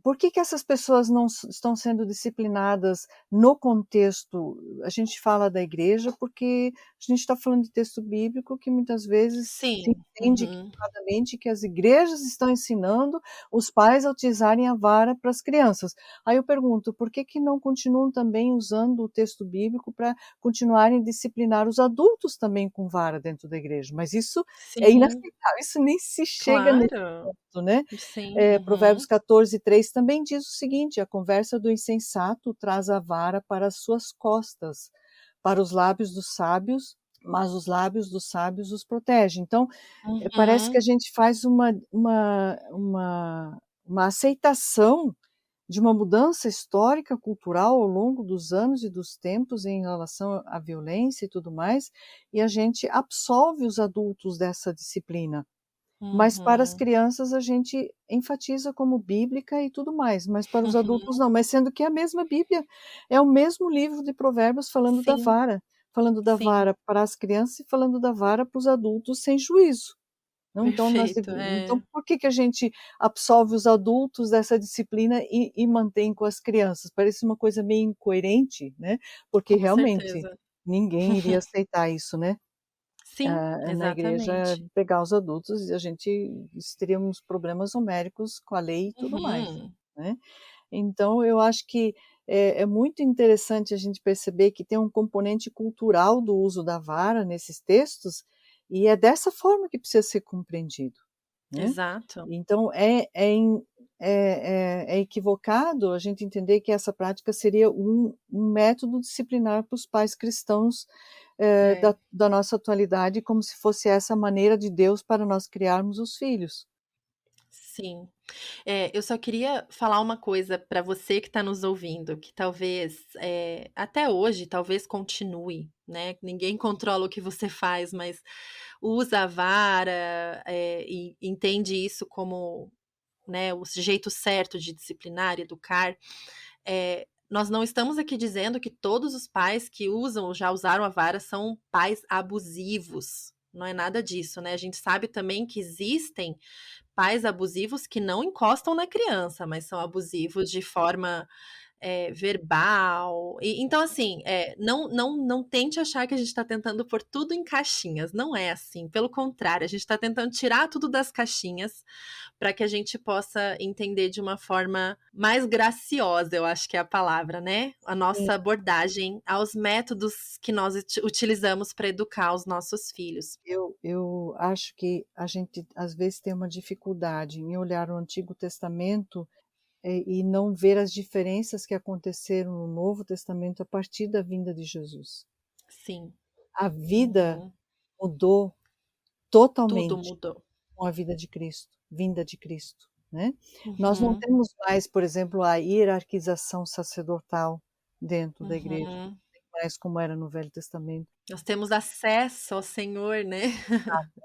Por que que essas pessoas não estão sendo disciplinadas no contexto? A gente fala da igreja, porque a gente está falando de texto bíblico que muitas vezes se Sim. entende Uhum. equivocadamente que as igrejas estão ensinando os pais a utilizarem a vara para as crianças. Aí eu pergunto, por que que não continuam também usando o texto bíblico para continuarem a disciplinar os adultos também com vara dentro da igreja? Mas isso é Sim. inaceitável, isso nem se chega nesse Claro. ponto, né. Sim. Provérbios Uhum. 14:3 também diz o seguinte: "A conversa do insensato traz a vara para as suas costas, para os lábios dos sábios, mas os lábios dos sábios os protege". Então, parece que Uhum. a gente faz uma aceitação de uma mudança histórica, cultural, ao longo dos anos e dos tempos em relação à violência e tudo mais, e a gente absolve os adultos dessa disciplina. Mas para as Uhum. crianças a gente enfatiza como bíblica e tudo mais, mas para os Uhum. adultos não, mas sendo que é a mesma Bíblia, é o mesmo livro de Provérbios Sim. falando da Sim. vara para as crianças e falando da vara para os adultos sem juízo. Não, Perfeito. então É. por que que a gente absolve os adultos dessa disciplina e mantém com as crianças? Parece uma coisa meio incoerente, né, porque Com realmente certeza. ninguém iria aceitar isso, né? Sim, Na igreja exatamente. pegar os adultos e a gente teríamos problemas homéricos com a lei e tudo mais, Uhum. né. Então eu acho que é muito interessante a gente perceber que tem um componente cultural do uso da vara nesses textos, e é dessa forma que precisa ser compreendido, né. Exato. Então é equivocado a gente entender que essa prática seria um método disciplinar para os pais cristãos, É. da nossa atualidade, como se fosse essa a maneira de Deus para nós criarmos os filhos. Sim. Eu só queria falar uma coisa para você que está nos ouvindo, que talvez, até hoje, talvez continue, né, ninguém controla o que você faz, mas usa a vara, e entende isso como, né, o jeito certo de disciplinar, educar. Nós não estamos aqui dizendo que todos os pais que usam ou já usaram a vara são pais abusivos, não é nada disso, né, a gente sabe também que existem pais abusivos que não encostam na criança, mas são abusivos de forma, verbal. Então, assim, não tente achar que a gente está tentando pôr tudo em caixinhas. Não é assim. Pelo contrário, a gente está tentando tirar tudo das caixinhas para que a gente possa entender de uma forma mais graciosa, eu acho que é a palavra, né? A Sim, nossa abordagem aos métodos que nós utilizamos para educar os nossos filhos. eu acho que a gente às vezes tem uma dificuldade em olhar o Antigo Testamento e não ver as diferenças que aconteceram no Novo Testamento a partir da vinda de Jesus. Sim. A vida Uhum. mudou Tudo totalmente mudou. com a vida de Cristo, vinda de Cristo, né. Nós não Uhum. temos mais, por exemplo, a hierarquização sacerdotal dentro da igreja, Uhum. mais como era no Velho Testamento. Nós temos acesso ao Senhor, né?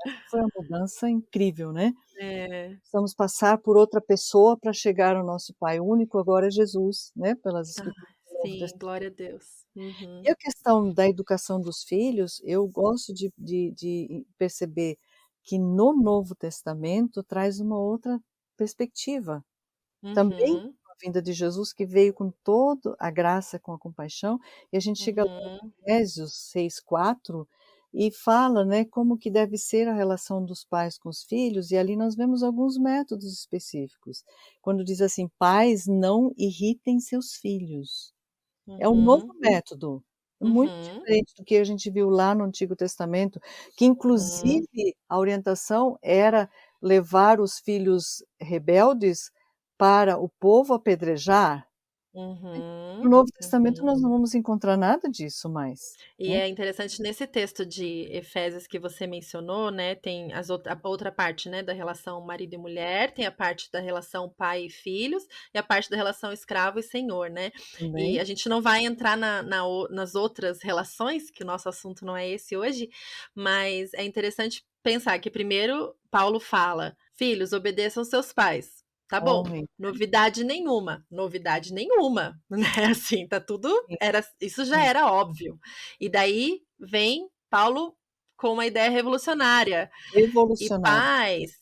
Essa foi uma mudança incrível, né. É. Precisamos passar por outra pessoa para chegar ao nosso Pai. O único agora é Jesus, né, pelas Ah, escrituras do Novo sim, Testamento. glória a Deus. E Uhum. a questão da educação dos filhos, eu gosto de perceber que no Novo Testamento traz uma outra perspectiva. Também Uhum. a vinda de Jesus que veio com toda a graça, com a compaixão, e a gente chega lá Uhum. em Efésios 6:4 e fala, né, como que deve ser a relação dos pais com os filhos, e ali nós vemos alguns métodos específicos. Quando diz assim: "Pais, não irritem seus filhos". É um novo Uhum. método, muito Uhum. diferente do que a gente viu lá no Antigo Testamento, que Uhum. inclusive a orientação era levar os filhos rebeldes para o povo apedrejar. No Uhum. Novo Testamento Uhum. nós não vamos encontrar nada disso mais, E né. é interessante nesse texto de Efésios que você mencionou, né, tem a outra parte, né, da relação marido e mulher, tem a parte da relação pai e filhos, e a parte da relação escravo e senhor, né. E Também. a gente não vai entrar nas outras relações, que o nosso assunto não é esse hoje, mas é interessante pensar que primeiro Paulo fala: "Filhos, obedeçam seus pais". Tá bom, Honrem, novidade nenhuma, né, assim, tá tudo sim, era isso já sim. era óbvio. E daí vem Paulo com uma ideia revolucionária. Revolucionário.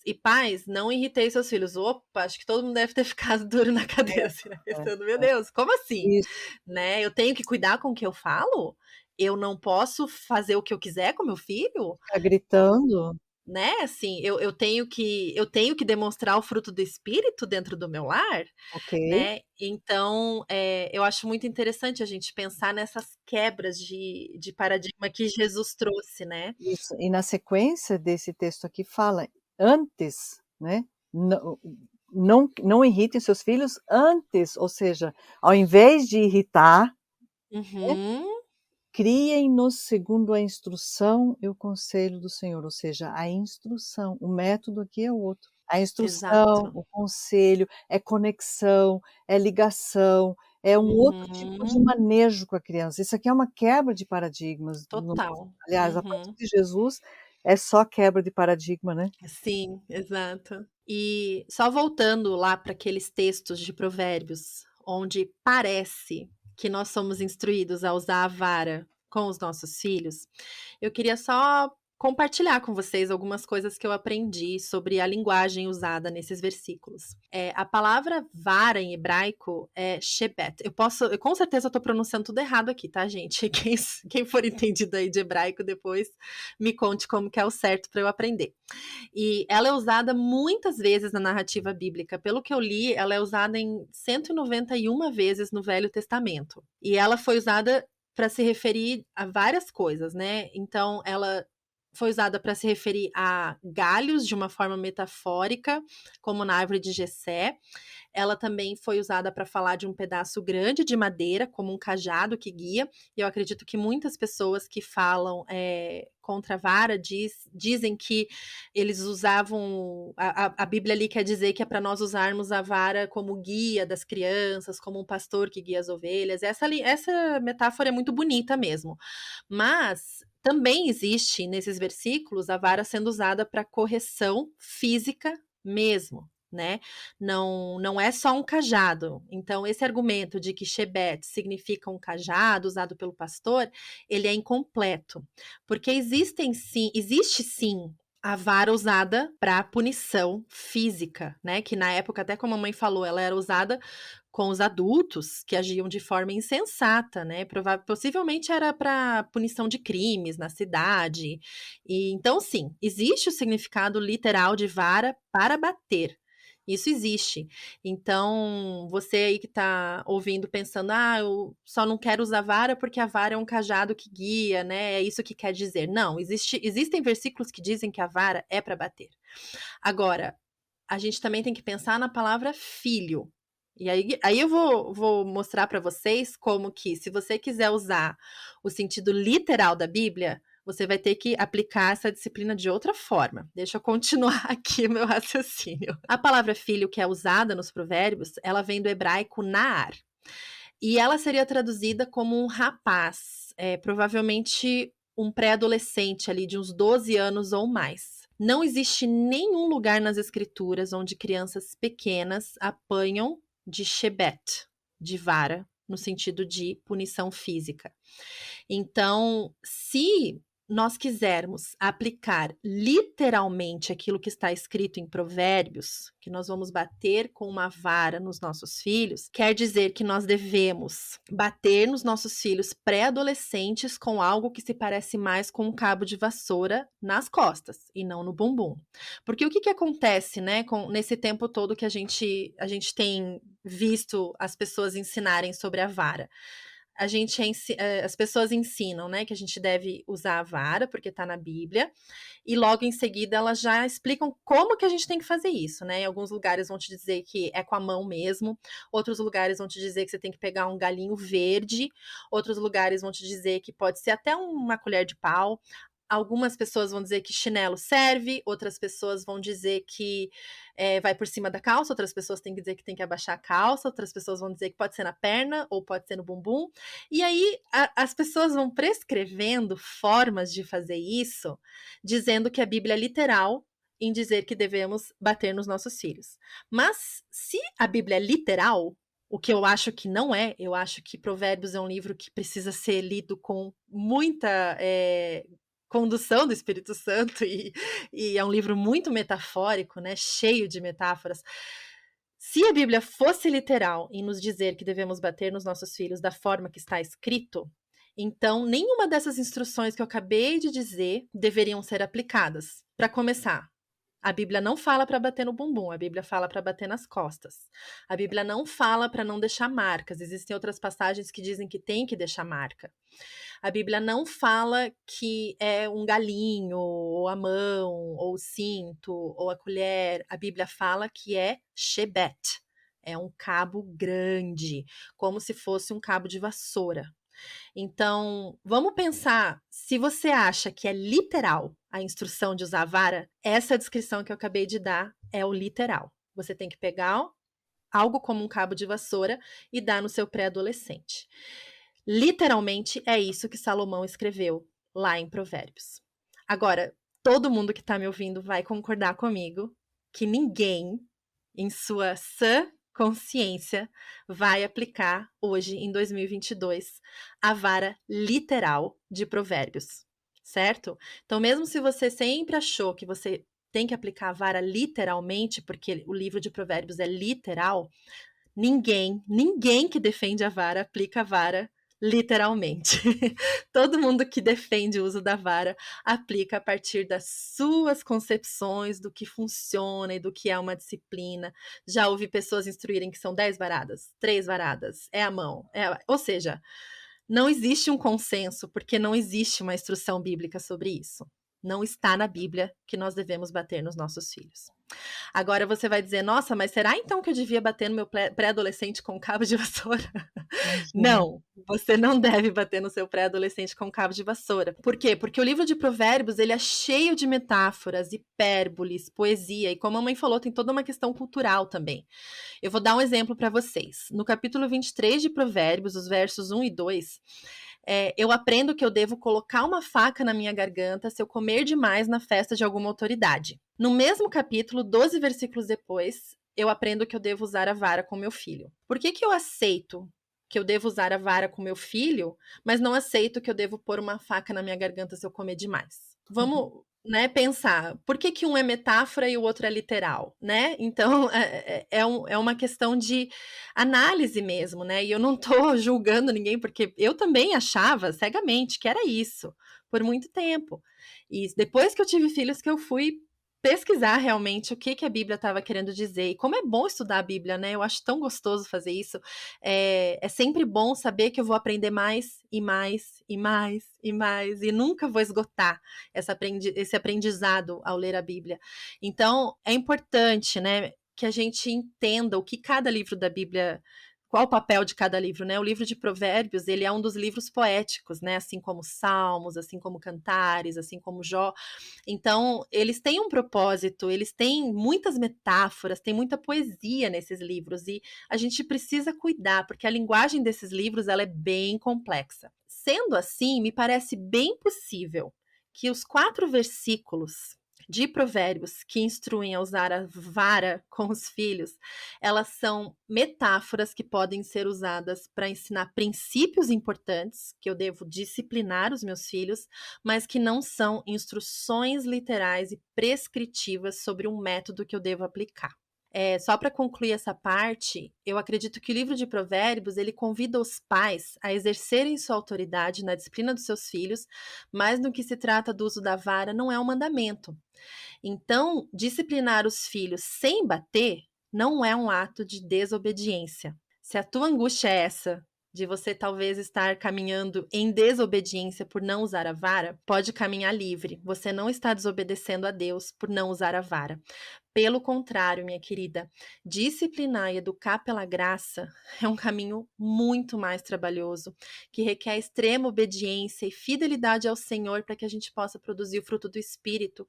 E pais, não irritei seus filhos. Opa, acho que todo mundo deve ter ficado duro na cadeira, assim, né, É, pensando: "Meu é. Deus, como assim? Isso, Né, eu tenho que cuidar com o que eu falo? Eu não posso fazer o que eu quiser com meu filho?" ficar gritando, Né, assim, eu tenho que demonstrar o fruto do espírito dentro do meu lar, ok. né. Então, eu acho muito interessante a gente pensar nessas quebras de paradigma que Jesus trouxe, né. Isso, e na sequência desse texto aqui fala antes, né, não irritem seus filhos antes, ou seja, ao invés de irritar, né, Uhum. criem-nos segundo a instrução e o conselho do Senhor, ou seja, a instrução, o método aqui é o outro. A instrução, Exato. o conselho, é conexão, é ligação, é um outro tipo de Uhum. manejo com a criança. Isso aqui é uma quebra de paradigmas Total. aliás, a partir Uhum. de Jesus, é só quebra de paradigma, né. Sim, exato. E só voltando lá para aqueles textos de Provérbios, onde parece que nós somos instruídos a usar a vara com os nossos filhos, eu queria só compartilhar com vocês algumas coisas que eu aprendi sobre a linguagem usada nesses versículos. A palavra vara em hebraico é shebet. Eu com certeza estou pronunciando tudo errado aqui, tá, gente? Quem for entendido aí de hebraico depois me conte como que é o certo para eu aprender. E ela é usada muitas vezes na narrativa bíblica. Pelo que eu li, ela é usada em 191 vezes no Velho Testamento. E ela foi usada para se referir a várias coisas, né? Então, ela foi usada para se referir a galhos de uma forma metafórica, como na árvore de Jessé. Ela também foi usada para falar de um pedaço grande de madeira, como um cajado que guia. E eu acredito que muitas pessoas que falam contra a vara dizem que eles usavam. A Bíblia ali quer dizer que é para nós usarmos a vara como guia das crianças, como um pastor que guia as ovelhas. Essa metáfora é muito bonita mesmo. Mas também existe nesses versículos a vara sendo usada para correção física mesmo, né? Não é só um cajado. Então, esse argumento de que Shebet significa um cajado usado pelo pastor, ele é incompleto, porque existe sim a vara usada para punição física, né? Que na época, até como a mãe falou, ela era usada com os adultos que agiam de forma insensata, né? Possivelmente era para punição de crimes na cidade. E então, sim, existe o significado literal de vara para bater. Isso existe. Então, você aí que está ouvindo pensando, eu só não quero usar vara porque a vara é um cajado que guia, né? É isso que quer dizer. Não, existem versículos que dizem que a vara é para bater. Agora, a gente também tem que pensar na palavra filho. E aí eu vou mostrar para vocês como que, se você quiser usar o sentido literal da Bíblia, você vai ter que aplicar essa disciplina de outra forma. Deixa eu continuar aqui meu raciocínio. A palavra filho que é usada nos provérbios, ela vem do hebraico naar. E ela seria traduzida como um rapaz, provavelmente um pré-adolescente ali de uns 12 anos ou mais. Não existe nenhum lugar nas escrituras onde crianças pequenas apanham de shebet, de vara, no sentido de punição física. Então, se nós quisermos aplicar literalmente aquilo que está escrito em Provérbios, que nós vamos bater com uma vara nos nossos filhos, quer dizer que nós devemos bater nos nossos filhos pré-adolescentes com algo que se parece mais com um cabo de vassoura nas costas e não no bumbum. Porque o que acontece, né, nesse tempo todo que a gente tem visto as pessoas ensinarem sobre a vara? As pessoas ensinam, né, que a gente deve usar a vara, porque está na Bíblia, e logo em seguida elas já explicam como que a gente tem que fazer isso, né? Em alguns lugares vão te dizer que é com a mão mesmo, outros lugares vão te dizer que você tem que pegar um galinho verde, outros lugares vão te dizer que pode ser até uma colher de pau. Algumas pessoas vão dizer que chinelo serve, outras pessoas vão dizer que vai por cima da calça, outras pessoas têm que dizer que tem que abaixar a calça, outras pessoas vão dizer que pode ser na perna ou pode ser no bumbum. E aí as pessoas vão prescrevendo formas de fazer isso, dizendo que a Bíblia é literal em dizer que devemos bater nos nossos filhos. Mas se a Bíblia é literal, o que eu acho que não é, eu acho que Provérbios é um livro que precisa ser lido com muita condução do Espírito Santo e é um livro muito metafórico, né, cheio de metáforas. Se a Bíblia fosse literal em nos dizer que devemos bater nos nossos filhos da forma que está escrito, então nenhuma dessas instruções que eu acabei de dizer deveriam ser aplicadas. Para começar, a Bíblia não fala para bater no bumbum, a Bíblia fala para bater nas costas. A Bíblia não fala para não deixar marcas, existem outras passagens que dizem que tem que deixar marca. A Bíblia não fala que é um galinho, ou a mão, ou o cinto, ou a colher. A Bíblia fala que é shebet, é um cabo grande, como se fosse um cabo de vassoura. Então, vamos pensar, se você acha que é literal a instrução de usar a vara, essa descrição que eu acabei de dar é o literal. Você tem que pegar algo como um cabo de vassoura e dar no seu pré-adolescente. Literalmente é isso que Salomão escreveu lá em Provérbios. Agora, todo mundo que está me ouvindo vai concordar comigo que ninguém, em sua sã consciência, vai aplicar hoje, em 2022, a vara literal de Provérbios, certo? Então, mesmo se você sempre achou que você tem que aplicar a vara literalmente, porque o livro de Provérbios é literal, ninguém que defende a vara aplica a vara literalmente. Todo mundo que defende o uso da vara aplica a partir das suas concepções do que funciona e do que é uma disciplina. Já ouvi pessoas instruírem que são 10 varadas, 3 varadas, é a mão. Ou seja, não existe um consenso, porque não existe uma instrução bíblica sobre isso. Não está na Bíblia que nós devemos bater nos nossos filhos. Agora você vai dizer, nossa, mas será então que eu devia bater no meu pré-adolescente com cabo de vassoura? Não, você não deve bater no seu pré-adolescente com cabo de vassoura. Por quê? Porque o livro de Provérbios, ele é cheio de metáforas, hipérboles, poesia, e como a mãe falou, tem toda uma questão cultural também. Eu vou dar um exemplo para vocês. No capítulo 23 de Provérbios, os versos 1 e 2, eu aprendo que eu devo colocar uma faca na minha garganta se eu comer demais na festa de alguma autoridade. No mesmo capítulo, 12 versículos depois, eu aprendo que eu devo usar a vara com meu filho. Por que eu aceito que eu devo usar a vara com meu filho, mas não aceito que eu devo pôr uma faca na minha garganta se eu comer demais? Vamos né, pensar, por que que um é metáfora e o outro é literal, né? Então, é uma questão de análise mesmo, né? E eu não tô julgando ninguém, porque eu também achava cegamente que era isso, por muito tempo. E depois que eu tive filhos que eu fui pesquisar realmente o que que a Bíblia estava querendo dizer. E como é bom estudar a Bíblia, né? Eu acho tão gostoso fazer isso. É sempre bom saber que eu vou aprender mais e mais e mais e mais, e nunca vou esgotar esse aprendizado ao ler a Bíblia. Então, é importante, né, que a gente entenda o que cada livro da Bíblia, qual o papel de cada livro, né? O livro de Provérbios, ele é um dos livros poéticos, né? Assim como Salmos, assim como Cantares, assim como Jó. Então, eles têm um propósito, eles têm muitas metáforas, tem muita poesia nesses livros e a gente precisa cuidar, porque a linguagem desses livros ela é bem complexa. Sendo assim, me parece bem possível que os 4 versículos de Provérbios que instruem a usar a vara com os filhos, elas são metáforas que podem ser usadas para ensinar princípios importantes que eu devo disciplinar os meus filhos, mas que não são instruções literais e prescritivas sobre um método que eu devo aplicar. Só para concluir essa parte, eu acredito que o livro de Provérbios ele convida os pais a exercerem sua autoridade na disciplina dos seus filhos, mas no que se trata do uso da vara não é um mandamento. Então, disciplinar os filhos sem bater não é um ato de desobediência. Se a tua angústia é essa, de você talvez estar caminhando em desobediência por não usar a vara, pode caminhar livre. Você não está desobedecendo a Deus por não usar a vara. Pelo contrário, minha querida, disciplinar e educar pela graça é um caminho muito mais trabalhoso, que requer extrema obediência e fidelidade ao Senhor para que a gente possa produzir o fruto do Espírito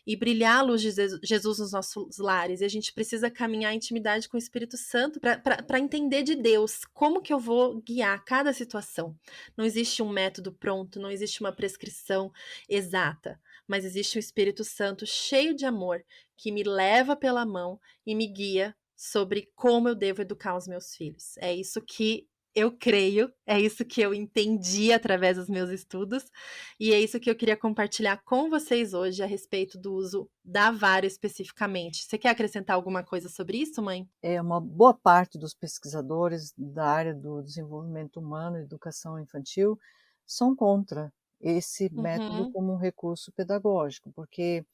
e brilhar a luz de Jesus nos nossos lares. E a gente precisa caminhar em intimidade com o Espírito Santo para entender de Deus como que eu vou guiar cada situação. Não existe um método pronto, não existe uma prescrição exata, mas existe o Espírito Santo cheio de amor que me leva pela mão e me guia sobre como eu devo educar os meus filhos. É isso que eu creio, é isso que eu entendi através dos meus estudos, e é isso que eu queria compartilhar com vocês hoje a respeito do uso da vara especificamente. Você quer acrescentar alguma coisa sobre isso, mãe? Uma boa parte dos pesquisadores da área do desenvolvimento humano e educação infantil são contra esse método Uhum, como um recurso pedagógico, porque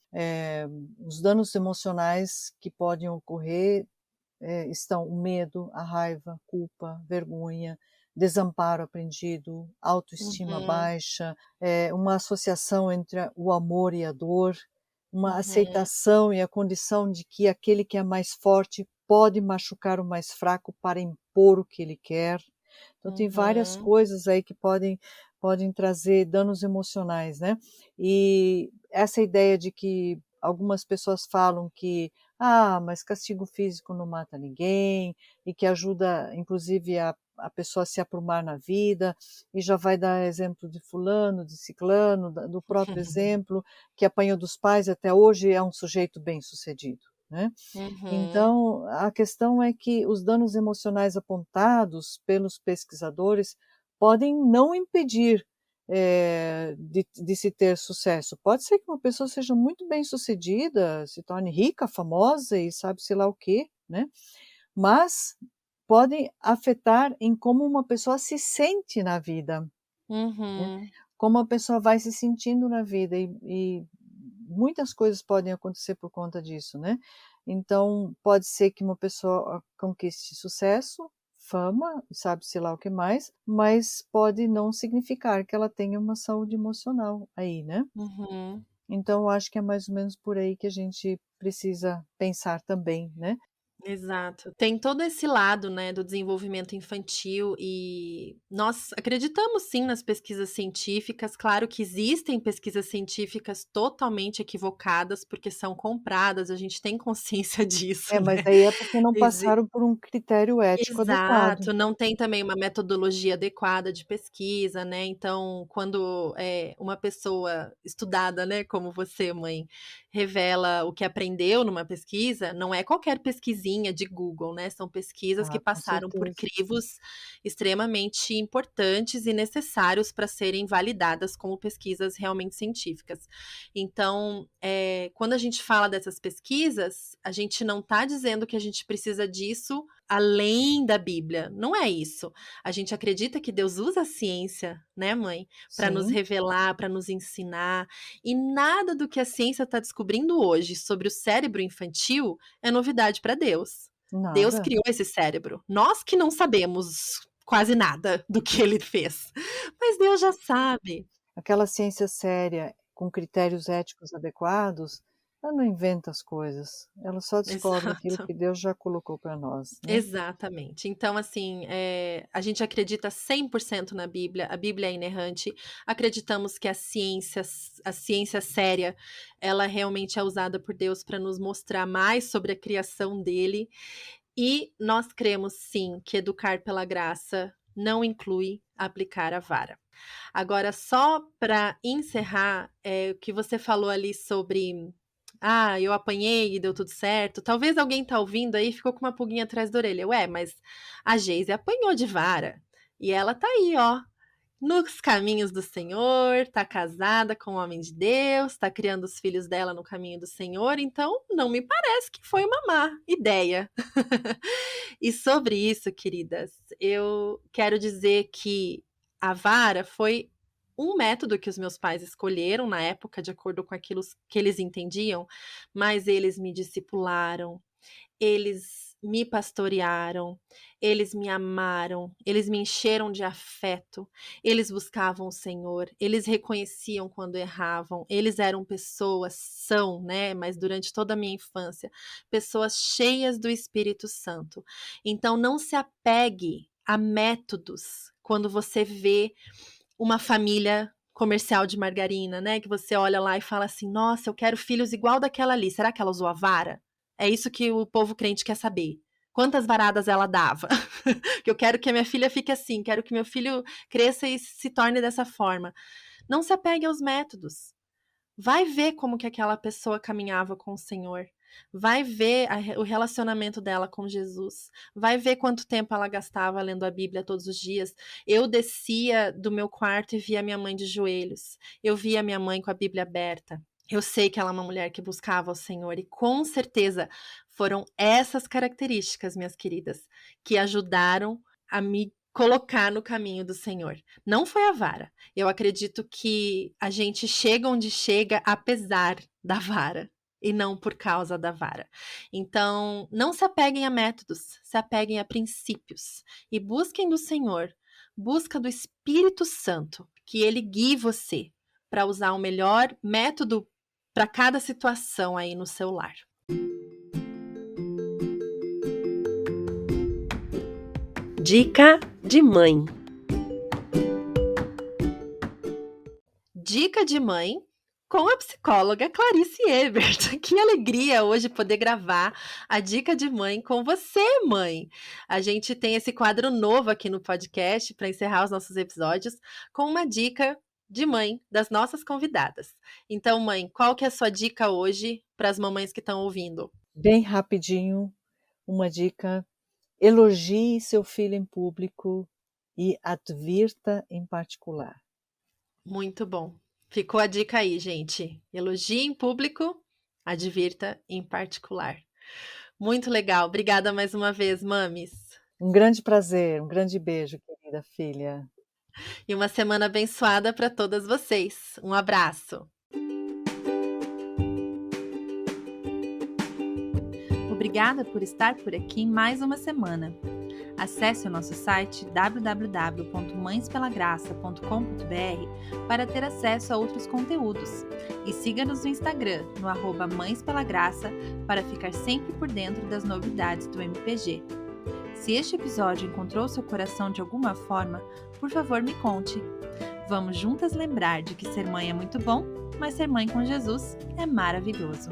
os danos emocionais que podem ocorrer estão o medo, a raiva, culpa, vergonha, desamparo aprendido, autoestima uhum, baixa, uma associação entre o amor e a dor, uma uhum, aceitação e a condição de que aquele que é mais forte pode machucar o mais fraco para impor o que ele quer. Então tem várias uhum, coisas aí que podem trazer danos emocionais, né? E essa ideia de que algumas pessoas falam que mas castigo físico não mata ninguém e que ajuda inclusive a pessoa a se aprumar na vida, e já vai dar exemplo de fulano, de ciclano, do próprio exemplo, que apanhou dos pais até hoje é um sujeito bem-sucedido, né. uhum, Então, a questão é que os danos emocionais apontados pelos pesquisadores podem não impedir, de se ter sucesso. Pode ser que uma pessoa seja muito bem-sucedida, se torne rica, famosa e sabe-se lá o quê, né, mas podem afetar em como uma pessoa se sente na vida, né, uhum, como a pessoa vai se sentindo na vida e muitas coisas podem acontecer por conta disso, né. Então, pode ser que uma pessoa conquiste sucesso, fama, sabe-se lá o que mais, mas pode não significar que ela tenha uma saúde emocional aí, né. uhum. Então eu acho que é mais ou menos por aí que a gente precisa pensar também, né. Exato. Tem todo esse lado, né, do desenvolvimento infantil e nós acreditamos sim nas pesquisas científicas. Claro que existem pesquisas científicas totalmente equivocadas, porque são compradas, a gente tem consciência disso, Mas né. aí é porque não Exi passaram por um critério ético adequado. Exato, não tem também uma metodologia adequada de pesquisa, né, então quando, uma pessoa estudada, né, como você, mãe, revela o que aprendeu numa pesquisa, não é qualquer pesquisinha de Google, né? São pesquisas que Com passaram por certeza. crivos extremamente importantes e necessários para serem validadas como pesquisas realmente científicas. Então, quando a gente fala dessas pesquisas, a gente não está dizendo que a gente precisa disso além da Bíblia. Não é isso. A gente acredita que Deus usa a ciência, né, mãe, para nos Sim, revelar, para nos ensinar. E nada do que a ciência está descobrindo hoje sobre o cérebro infantil é novidade para Deus. Deus nada. criou esse cérebro. Nós que não sabemos quase nada do que ele fez. Mas Deus já sabe. Aquela ciência séria, com critérios éticos adequados, ela não inventa as coisas, ela só descobre aquilo Exato. que Deus já colocou para nós, né. Exatamente. Então, assim, a gente acredita 100% na Bíblia, a Bíblia é inerrante, acreditamos que a ciência séria, ela realmente é usada por Deus para nos mostrar mais sobre a criação dele, e nós cremos sim que educar pela graça não inclui aplicar a vara. Agora, só para encerrar, o que você falou ali sobre eu apanhei e deu tudo certo. Talvez alguém tá ouvindo aí e ficou com uma pulguinha atrás da orelha. Ué, mas a Geise apanhou de vara. E ela tá aí, ó, nos caminhos do Senhor, tá casada com um homem de Deus, tá criando os filhos dela no caminho do Senhor, então não me parece que foi uma má ideia. E sobre isso, queridas, eu quero dizer que a vara foi um método que os meus pais escolheram na época, de acordo com aquilo que eles entendiam, mas eles me discipularam, eles me pastorearam, eles me amaram, eles me encheram de afeto, eles buscavam o Senhor, eles reconheciam quando erravam, eles eram pessoas, são, né, mas durante toda a minha infância, pessoas cheias do Espírito Santo. Então não se apegue a métodos quando você vê uma família comercial de margarina, né, que você olha lá e fala assim: "Nossa, eu quero filhos igual daquela ali, será que ela usou a vara?" É isso que o povo crente quer saber. Quantas varadas ela dava? Que eu quero que a minha filha fique assim, quero que meu filho cresça e se torne dessa forma. Não se apegue aos métodos. Vai ver como que aquela pessoa caminhava com o Senhor. Vai ver o relacionamento dela com Jesus. Vai ver quanto tempo ela gastava lendo a Bíblia todos os dias. Eu descia do meu quarto e via minha mãe de joelhos. Eu via minha mãe com a Bíblia aberta. Eu sei que ela é uma mulher que buscava o Senhor e com certeza foram essas características, minhas queridas, que ajudaram a me colocar no caminho do Senhor. Não foi a vara. Eu acredito que a gente chega onde chega apesar da vara e não por causa da vara. Então, não se apeguem a métodos, se apeguem a princípios e busquem do Senhor, busca do Espírito Santo, que ele guie você para usar o melhor método para cada situação aí no seu lar. Dica de mãe. Dica de mãe com a psicóloga Clarice Ebert. Que alegria hoje poder gravar a dica de mãe com você, mãe. A gente tem esse quadro novo aqui no podcast para encerrar os nossos episódios com uma dica de mãe das nossas convidadas. Então, mãe, qual que é a sua dica hoje para as mamães que estão ouvindo? Bem rapidinho, uma dica: elogie seu filho em público e advirta em particular. Muito bom. Ficou a dica aí, gente. Elogie em público, advirta em particular. Muito legal. Obrigada mais uma vez, mames. Um grande prazer, um grande beijo, querida filha. E uma semana abençoada para todas vocês. Um abraço. Obrigada por estar por aqui mais uma semana. Acesse o nosso site www.mãespelagraça.com.br para ter acesso a outros conteúdos. E siga-nos no Instagram, no @mãespelagraça, para ficar sempre por dentro das novidades do MPG. Se este episódio encontrou seu coração de alguma forma, por favor me conte. Vamos juntas lembrar de que ser mãe é muito bom, mas ser mãe com Jesus é maravilhoso.